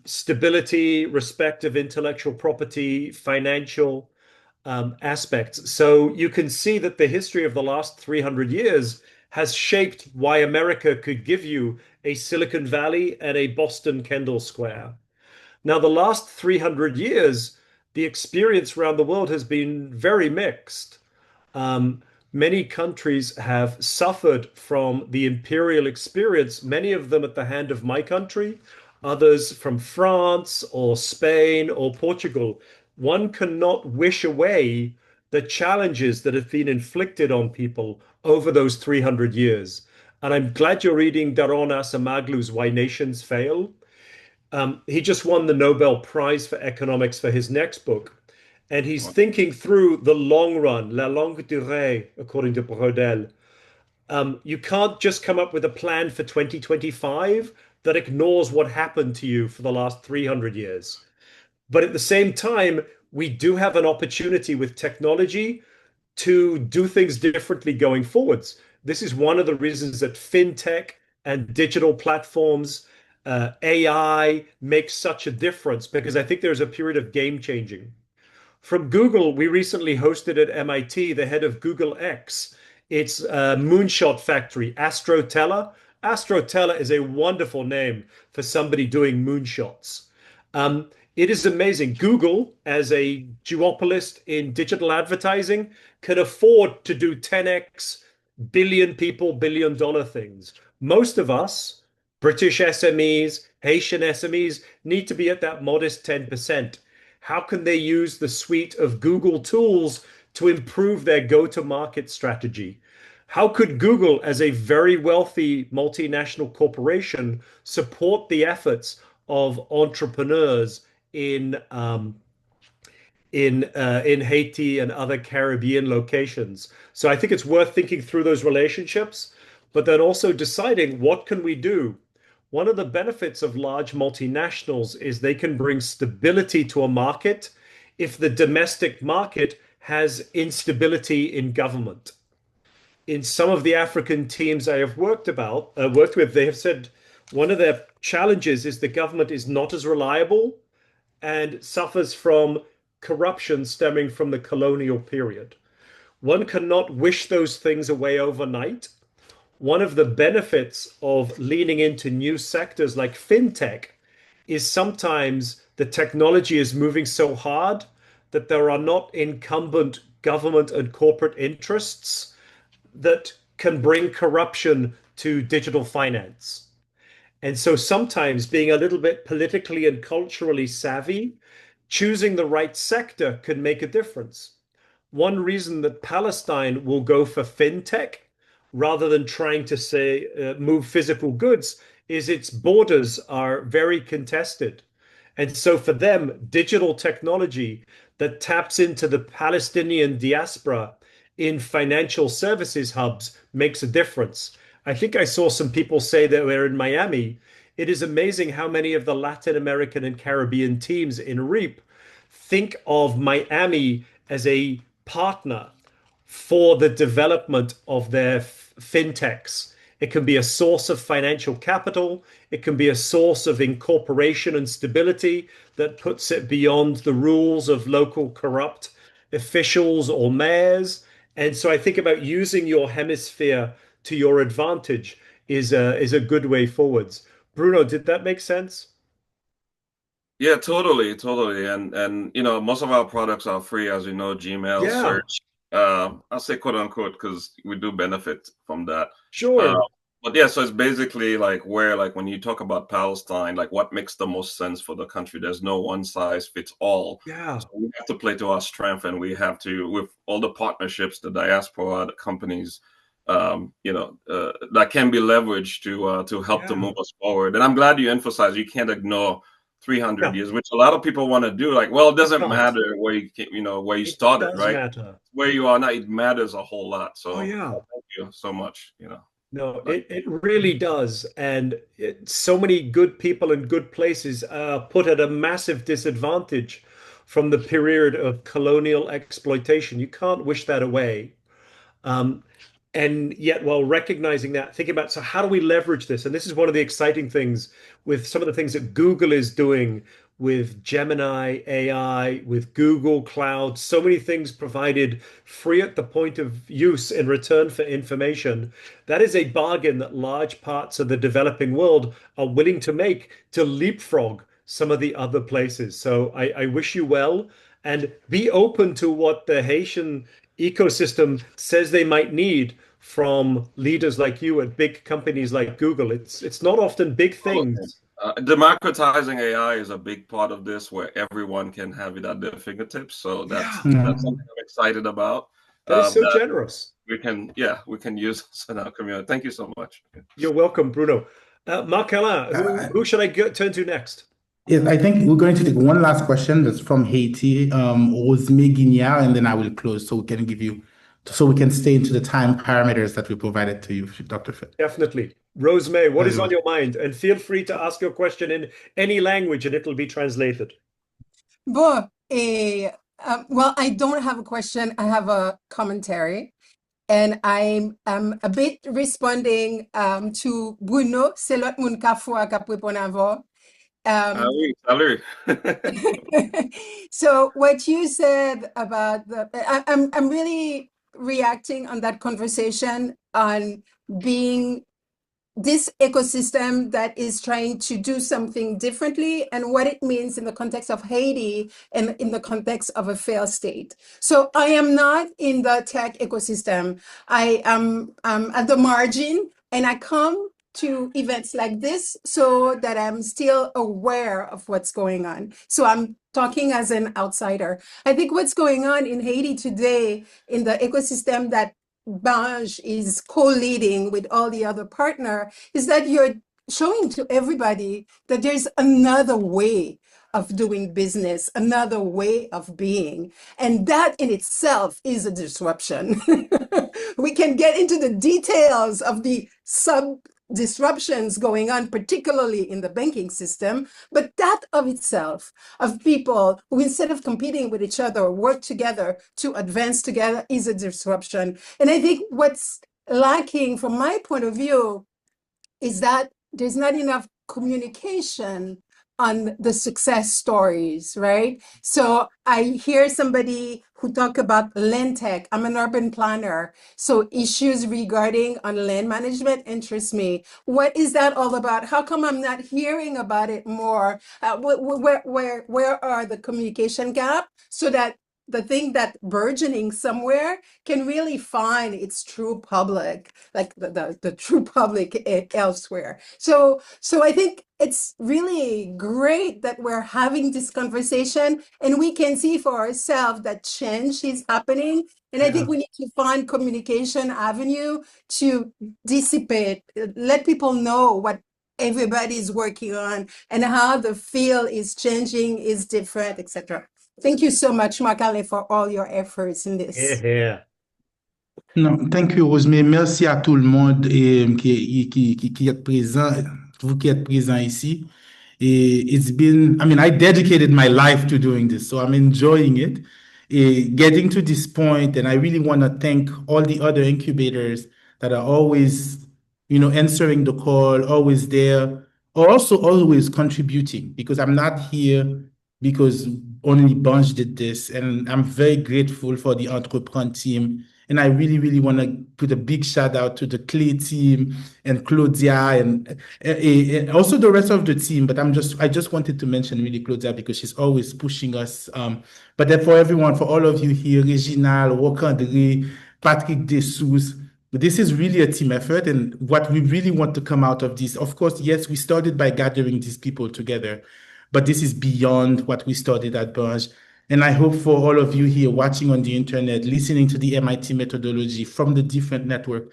stability, respect of intellectual property, financial aspects. So you can see that the history of the last 300 years has shaped why America could give you a Silicon Valley and a Boston Kendall Square. Now, the last 300 years, the experience around the world has been very mixed. Many countries have suffered from the imperial experience, many of them at the hand of my country, others from France or Spain or Portugal. One cannot wish away the challenges that have been inflicted on people over those 300 years. And I'm glad you're reading Daron Acemoglu's Why Nations Fail. He just won the Nobel Prize for Economics for his next book. And he's thinking through the long run, la longue durée, according to Brodel. You can't just come up with a plan for 2025 that ignores what happened to you for the last 300 years. But at the same time, we do have an opportunity with technology to do things differently going forwards. This is one of the reasons that fintech and digital platforms, AI makes such a difference, because I think there's a period of game changing. From Google, we recently hosted at MIT the head of Google X. It's a moonshot factory, Astrotella. Astrotella is a wonderful name for somebody doing moonshots. It is amazing. Google, as a duopolist in digital advertising, can afford to do 10x billion people, billion-dollar things. Most of us, British SMEs, Haitian SMEs, need to be at that modest 10%. How can they use the suite of Google tools to improve their go-to-market strategy? How could Google, as a very wealthy multinational corporation, support the efforts of entrepreneurs in Haiti and other Caribbean locations? So I think it's worth thinking through those relationships, but then also deciding what can we do. One of the benefits of large multinationals is they can bring stability to a market if the domestic market has instability in government. In some of the African teams I have worked with, they have said one of their challenges is the government is not as reliable and suffers from corruption stemming from the colonial period. One cannot wish those things away overnight. One of the benefits of leaning into new sectors like fintech is sometimes the technology is moving so hard that there are not incumbent government and corporate interests that can bring corruption to digital finance. And so sometimes being a little bit politically and culturally savvy, choosing the right sector can make a difference. One reason that Palestine will go for fintech rather than trying to move physical goods is its borders are very contested. And so for them, digital technology that taps into the Palestinian diaspora in financial services hubs makes a difference. I think I saw some people say that we're in Miami. It is amazing how many of the Latin American and Caribbean teams in REAP think of Miami as a partner for the development of their fintechs. It can be a source of financial capital. It can be a source of incorporation and stability that puts it beyond the rules of local corrupt officials or mayors. And so I think about using your hemisphere to your advantage is a good way forwards. Bruno, did that make sense? Yeah, totally. And most of our products are free, as you know, Gmail, search. I'll say quote unquote because we do benefit from that. Sure. But yeah, so it's basically like when you talk about Palestine, like what makes the most sense for the country. There's no one size fits all. Yeah. So we have to play to our strength, and we have to, with all the partnerships, the diaspora, the companies, that can be leveraged to help to move us forward. And I'm glad you emphasized you can't ignore 300 years, which a lot of people want to do. Like, well, it doesn't matter where you started, right? Matter. Where you are now, it matters a whole lot. So thank you so much. No, it really does. And so many good people and good places are put at a massive disadvantage from the period of colonial exploitation. You can't wish that away. And yet, while recognizing that, thinking about, so how do we leverage this? And this is one of the exciting things with some of the things that Google is doing with Gemini AI, with Google Cloud, so many things provided free at the point of use in return for information. That is a bargain that large parts of the developing world are willing to make to leapfrog some of the other places. So I wish you well, and be open to what the Haitian ecosystem says they might need from leaders like you at big companies like Google. It's not often big things. Democratizing AI is a big part of this, where everyone can have it at their fingertips. So that's something I'm excited about. That is so generous. We can use this in our community. Thank you so much. You're welcome, Bruno. Marc-Alain, who should I turn to next? Yes, I think we're going to take one last question that's from Haiti, Rosemée Guignard, and then I will close so we can stay into the time parameters that we provided to you, Dr. Phil. Definitely. Rosemée, what is on your mind? And feel free to ask your question in any language and it'll be translated. Well, I don't have a question. I have a commentary. And I'm a bit responding to Bruno, c'est l'autre moun ka fwa ka prépon avant. Salut. So what you said about I'm really reacting on that conversation on being this ecosystem that is trying to do something differently and what it means in the context of Haiti and in the context of a failed state. So I am not in the tech ecosystem. I am at the margin, and I come to events like this so that I'm still aware of what's going on. So I'm talking as an outsider. I think what's going on in Haiti today in the ecosystem that Banj is co-leading with all the other partners is that you're showing to everybody that there's another way of doing business, another way of being. And that in itself is a disruption. We can get into the details of the disruptions going on, particularly in the banking system, but that of itself, of people who instead of competing with each other, work together to advance together, is a disruption. And I think what's lacking from my point of view is that there's not enough communication on the success stories, right? So I hear somebody who talk about land tech. I'm an urban planner. So issues regarding on land management interest me. What is that all about? How come I'm not hearing about it more? Where are the communication gap so that the thing that burgeoning somewhere can really find its true public, like the true public elsewhere. So I think it's really great that we're having this conversation and we can see for ourselves that change is happening. And I think we need to find communication avenue to dissipate, let people know what everybody's working on and how the field is changing, is different, etc. Thank you so much, Marc-Alain, for all your efforts in this. Non, thank you, Rosemée. Merci à tout le monde qui est présent, vous qui êtes présents ici. It's been, I dedicated my life to doing this, so I'm enjoying it. getting to this point, and I really want to thank all the other incubators that are always, answering the call, always there, or also always contributing, because I'm not here because only Banj did this, and I'm very grateful for the Entrepreneur team. And I really, really want to put a big shout out to the clés team and Claudia and also the rest of the team. But I just wanted to mention really Claudia because she's always pushing us. But then for everyone, for all of you here, Reginald, Wakandre, Patrick Dessous, this is really a team effort. And what we really want to come out of this, of course, yes, we started by gathering these people together, but this is beyond what we started at Banj. And I hope for all of you here watching on the internet, listening to the MIT methodology from the different network,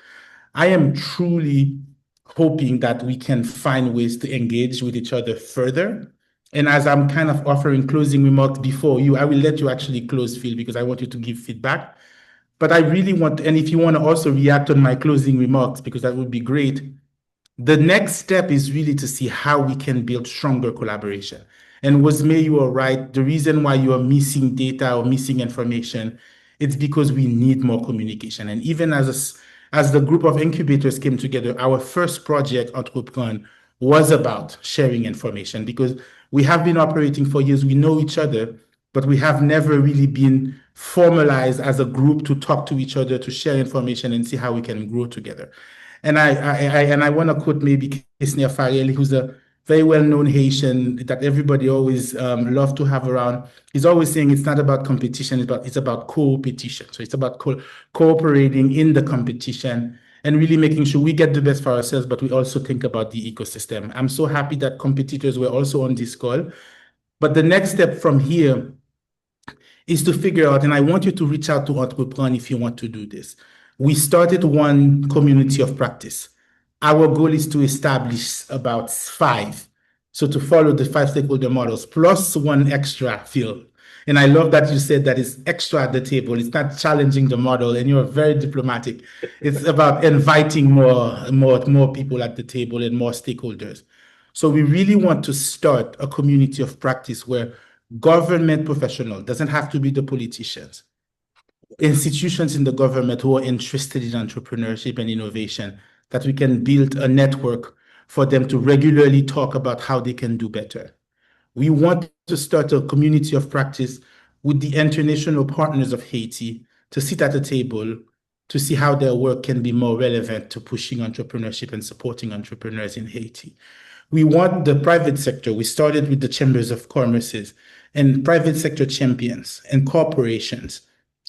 I am truly hoping that we can find ways to engage with each other further. And as I'm kind of offering closing remarks before you, I will let you actually close, Phil, because I want you to give feedback. But I really want, and if you want to also react on my closing remarks, because that would be great, the next step is really to see how we can build stronger collaboration. And Wasme, you are right. The reason why you are missing data or missing information, it's because we need more communication. And even as the group of incubators came together, our first project, Entrepreneur, was about sharing information, because we have been operating for years. We know each other, but we have never really been formalized as a group to talk to each other, to share information and see how we can grow together. And I want to quote maybe Kisner Farrelly, who's a very well-known Haitian that everybody always love to have around. He's always saying it's not about competition, it's about co-petition. So it's about cooperating in the competition and really making sure we get the best for ourselves, but we also think about the ecosystem. I'm so happy that competitors were also on this call. But the next step from here is to figure out, and I want you to reach out to Entrepreneur if you want to do this. We started one community of practice. Our goal is to establish about 5. So to follow the 5 stakeholder models, plus one extra field. And I love that you said that it's extra at the table. It's not challenging the model, and you're very diplomatic. It's about inviting more people at the table and more stakeholders. So we really want to start a community of practice where government professionals, doesn't have to be the politicians, institutions in the government who are interested in entrepreneurship and innovation, that we can build a network for them to regularly talk about how they can do better. We want to start a community of practice with the international partners of Haiti to sit at a table to see how their work can be more relevant to pushing entrepreneurship and supporting entrepreneurs in Haiti. We want the private sector. We started with the chambers of commerce and private sector champions and corporations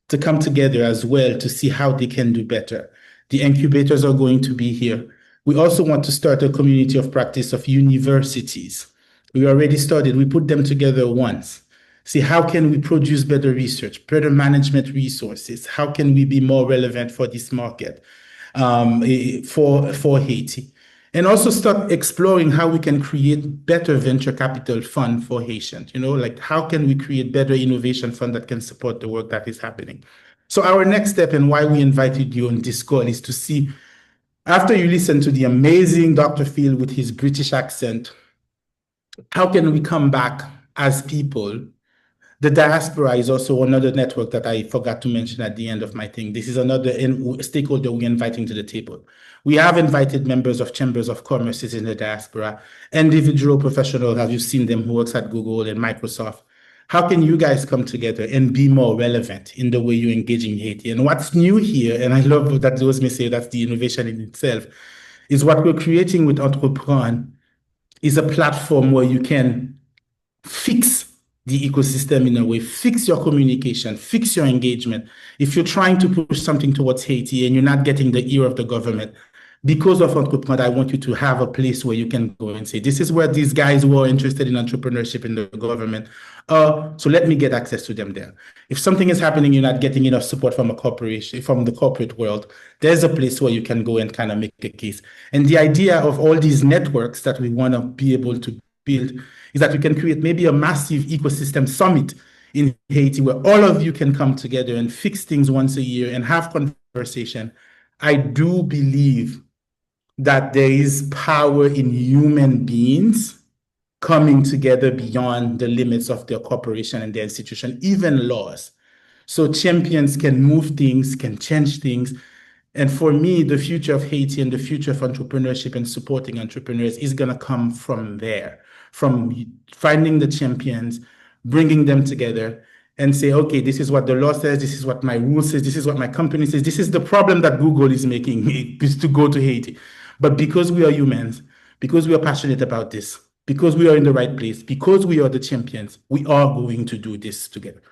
to come together as well to see how they can do better. The incubators are going to be here. We also want to start a community of practice of universities. We already started. We put them together once. See, how can we produce better research, better management resources? How can we be more relevant for this market, for Haiti? And also start exploring how we can create better venture capital fund for Haitians. Like how can we create better innovation fund that can support the work that is happening? So our next step and why we invited you on this call is to see, after you listen to the amazing Dr. Phil with his British accent, how can we come back as people? The diaspora is also another network that I forgot to mention at the end of my thing. This is another stakeholder we're inviting to the table. We have invited members of chambers of commerce in the diaspora, individual professionals, have you seen them, who works at Google and Microsoft. How can you guys come together and be more relevant in the way you engage in Haiti? And what's new here, and I love that those may say that's the innovation in itself, is what we're creating with Entrepreneur is a platform where you can fix the ecosystem in a way, fix your communication, fix your engagement. If you're trying to push something towards Haiti and you're not getting the ear of the government, because of Entrepreneur, I want you to have a place where you can go and say, this is where these guys who are interested in entrepreneurship in the government are, so let me get access to them there. If something is happening, you're not getting enough support from a corporation, from the corporate world, there's a place where you can go and kind of make a case. And the idea of all these networks that we want to be able to build is that we can create maybe a massive ecosystem summit in Haiti where all of you can come together and fix things once a year and have conversation. I do believe that there is power in human beings coming together beyond the limits of their corporation and their institution, even laws. So champions can move things, can change things. And for me, the future of Haiti and the future of entrepreneurship and supporting entrepreneurs is going to come from there, from finding the champions, bringing them together and say, okay, this is what the law says, this is what my rule says, this is what my company says, this is the problem that Google is making, is to go to Haiti. But because we are humans, because we are passionate about this, because we are in the right place, because we are the champions, we are going to do this together.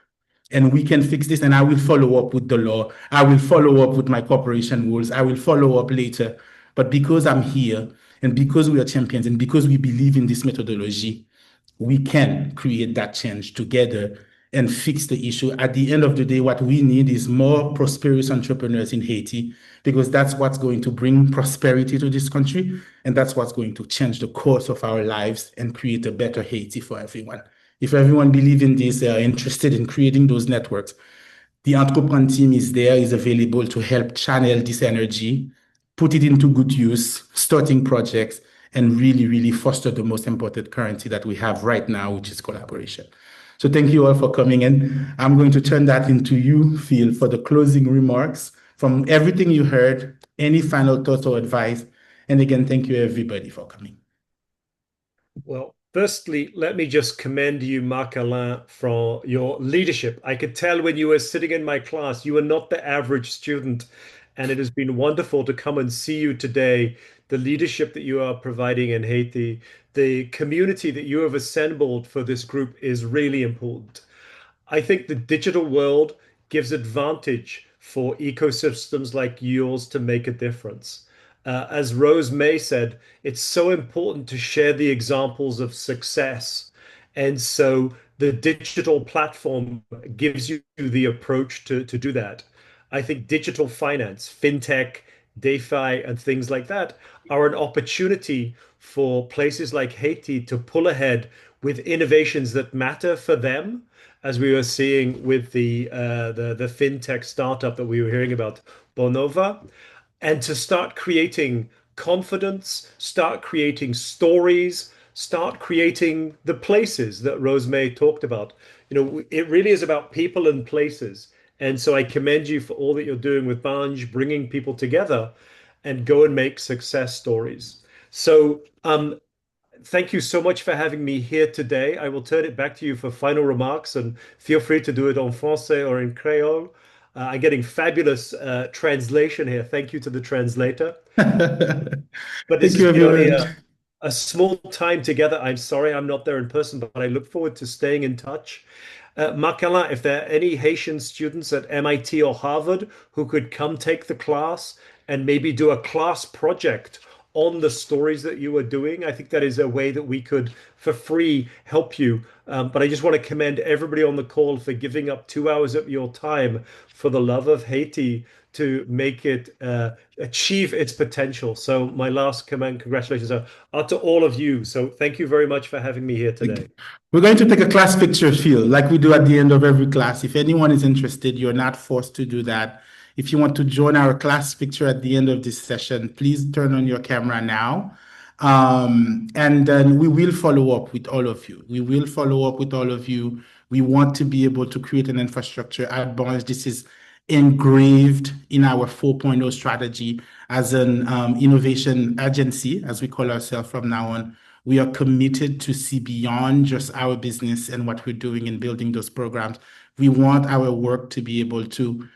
And we can fix this, and I will follow up with the law. I will follow up with my corporation rules. I will follow up later. But because I'm here, and because we are champions, and because we believe in this methodology, we can create that change together and fix the issue. At the end of the day, what we need is more prosperous entrepreneurs in Haiti, because that's what's going to bring prosperity to this country, and that's what's going to change the course of our lives and create a better Haiti for everyone. If everyone believes in this, they are interested in creating those networks, the Entrepreneur team is there, is available to help channel this energy, put it into good use, starting projects, and really, really foster the most important currency that we have right now, which is collaboration. So thank you all for coming in. I'm going to turn that into you, Phil, for the closing remarks. From everything you heard, any final thoughts or advice? And again, thank you everybody for coming. Well, firstly, let me just commend you, Marc-Alain, for your leadership. I could tell when you were sitting in my class, you were not the average student, and it has been wonderful to come and see you today. The leadership that you are providing in Haiti, the community that you have assembled for this group is really important. I think the digital world gives advantage for ecosystems like yours to make a difference. As Rose May said, it's so important to share the examples of success. And so the digital platform gives you the approach to do that. I think digital finance, fintech, DeFi, and things like that are an opportunity for places like Haiti to pull ahead with innovations that matter for them, as we were seeing with the fintech startup that we were hearing about, Bonova, and to start creating confidence, start creating stories, start creating the places that Rose May talked about. You know, it really is about people and places. And so I commend you for all that you're doing with Banj, bringing people together, and go and make success stories. So thank you so much for having me here today. I will turn it back to you for final remarks, and feel free to do it en français or in Creole. I'm getting fabulous translation here. Thank you to the translator. But this has been only a small time together. I'm sorry I'm not there in person, but I look forward to staying in touch. Marc-Alain, if there are any Haitian students at MIT or Harvard who could come take the class and maybe do a class project on the stories that you are doing, I think that is a way that we could, for free, help you. But I just want to commend everybody on the call for giving up 2 hours of your time for the love of Haiti to make it achieve its potential. So my last comment, congratulations are to all of you. So thank you very much for having me here today. We're going to take a class picture, Phil, like we do at the end of every class. If anyone is interested, you're not forced to do that. If you want to join our class picture at the end of this session, please turn on your camera now. And then we will follow up with all of you. We will follow up with all of you. We want to be able to create an infrastructure at Banj. This is engraved in our 4.0 strategy as an innovation agency, as we call ourselves from now on. We are committed to see beyond just our business and what we're doing in building those programs. We want our work to be able to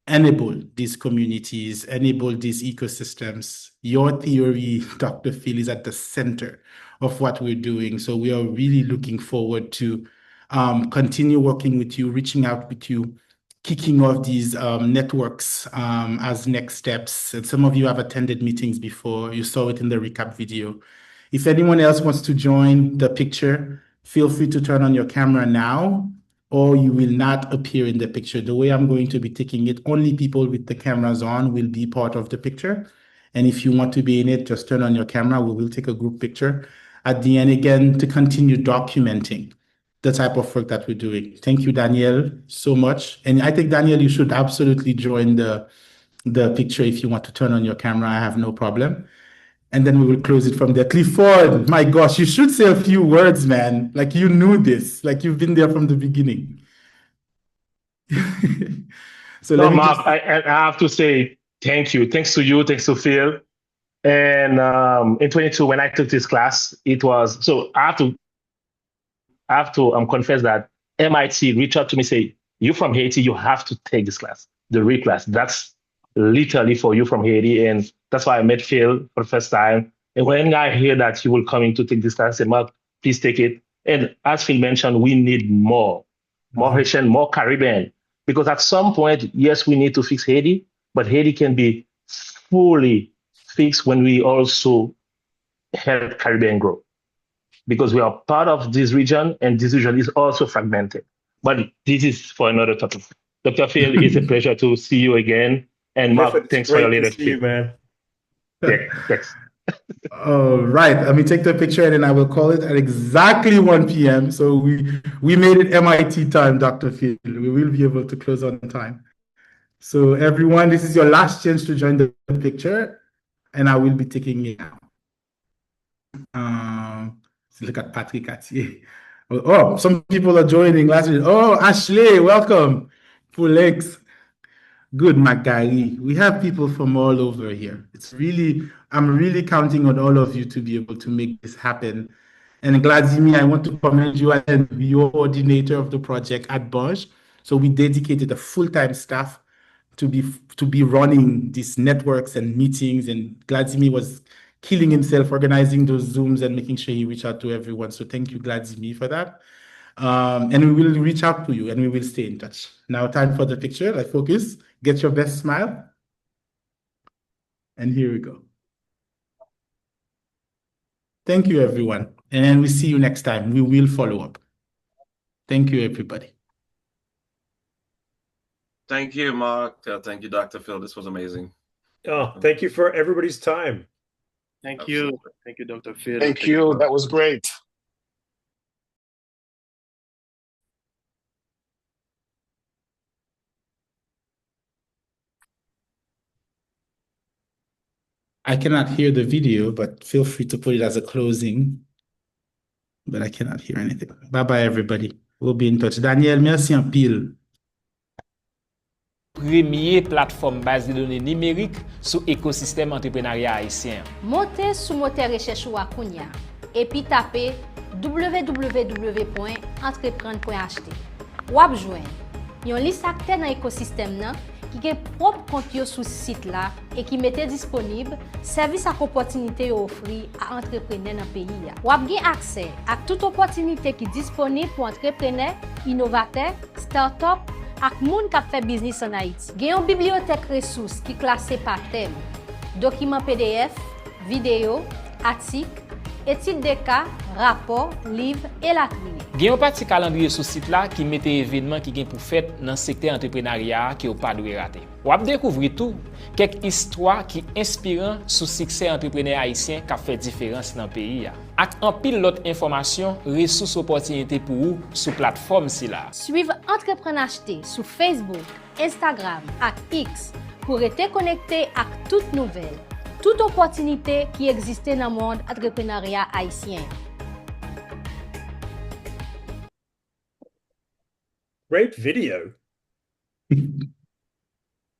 enable these communities, enable these ecosystems. Your theory, Dr. Phil, is at the center of what we're doing. So we are really looking forward to continue working with you, reaching out with you, kicking off these networks as next steps. And some of you have attended meetings before. You saw it in the recap video. If anyone else wants to join the picture, feel free to turn on your camera now, or you will not appear in the picture. The way I'm going to be taking it, only people with the cameras on will be part of the picture. And if you want to be in it, just turn on your camera. We will take a group picture at the end again to continue documenting the type of work that we're doing. Thank you, Danielle, so much. And I think, Danielle, you should absolutely join the picture if you want to turn on your camera. I have no problem. And then we will close it from there. Clifford, my gosh, you should say a few words, man. Like you knew this, like you've been there from the beginning. So no, let me Mark, I have to say thank you. Thanks to you. Thanks to Phil. And in 22, when I took this class, it was so I have to confess that MIT reached out to me, say, "You from Haiti, you have to take this class, the RE class. That's literally for you from Haiti." And that's why I met Phil for the first time. And when I hear that you will coming to take this class, I said, "Mark, please take it." And as Phil mentioned, we need more Haitian, more Caribbean. Because at some point, yes, we need to fix Haiti, but Haiti can be fully fixed when we also help Caribbean grow. Because we are part of this region, and this region is also fragmented. But this is for another topic. Dr. Phil, it's a pleasure to see you again. And Mark, thanks for your leadership. Man. Yeah, thanks. All right, let me take the picture and then I will call it at exactly 1 p.m. So we made it MIT time, Dr. Phil. We will be able to close on time. So everyone, this is your last chance to join the picture, and I will be taking it now. Look at Patrick Atier. Oh, some people are joining last week. Oh, Ashley, welcome. Full legs. Good, Macari. We have people from all over here. I'm really counting on all of you to be able to make this happen. And Gladzimi, I want to commend you as your coordinator of the project at Banj. So we dedicated a full-time staff to be running these networks and meetings. And Gladzimi was killing himself organizing those Zooms and making sure he reached out to everyone. So thank you, Gladzimi, for that. And we will reach out to you and we will stay in touch. Now, time for the picture. Like, focus. Get your best smile. And here we go. Thank you, everyone. And we see you next time. We will follow up. Thank you, everybody. Thank you, Mark. Thank you, Dr. Phil. This was amazing. Oh, thank you for everybody's time. Thank you. Thank you, Dr. Phil. Thank you. That was great. I cannot hear the video, but feel free to put it as a closing. But I cannot hear anything. Bye-bye, everybody. We'll be in touch. Daniel, merci en pile. Premier plateforme base de données numérique sous écosystème entrepreneuriat haïtien. Montez sous moteur recherche ou Akounia et puis tapez www.entreprendre.ht. Ou ap joindre yon liste acteurs dans l'écosystème nan qui gen propre compte yo sous site là et qui mette disponible service ak opportunité offri à entrepreneurs dans pays ya. Ou ap gen accès à toute opportunité qui disponible pour entrepreneurs, innovateurs, start-up ak moun kap fait business en Haïti. Gen yon bibliothèque ressources qui classée par thème, documents PDF, vidéo, articles, études de cas, rapports, livres et la trier. Gen yon parti calendrier sur site là qui mette événement qui gen pour fait dans secteur entrepreneuriat qui ou pas dwe rater. Ou ap découvrir tout quelques histoires qui inspirant sous succès entrepreneur haïtien qui a fait différence dans le pays. Ak en pile l'autre information, ressources opportunités pour vous sur plateforme si là. Suivre Entrepreneur.ht sur Facebook, Instagram et X pour être connecté à toutes nouvelles, toute opportunité qui existe dans le monde entrepreneuriat haïtien. Great video.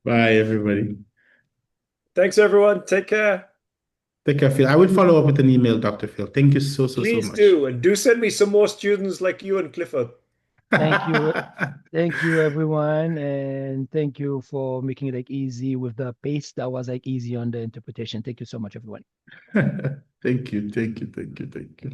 Bye, everybody. Thanks, everyone. Take care. Take care, Phil. I will follow up with an email, Dr. Phil. Thank you so much. Please do. And do send me some more students like you and Clifford. Thank you. Thank you, everyone. And thank you for making it like easy with the pace that was like easy on the interpretation. Thank you so much, everyone. Thank you. Thank you. Thank you. Thank you.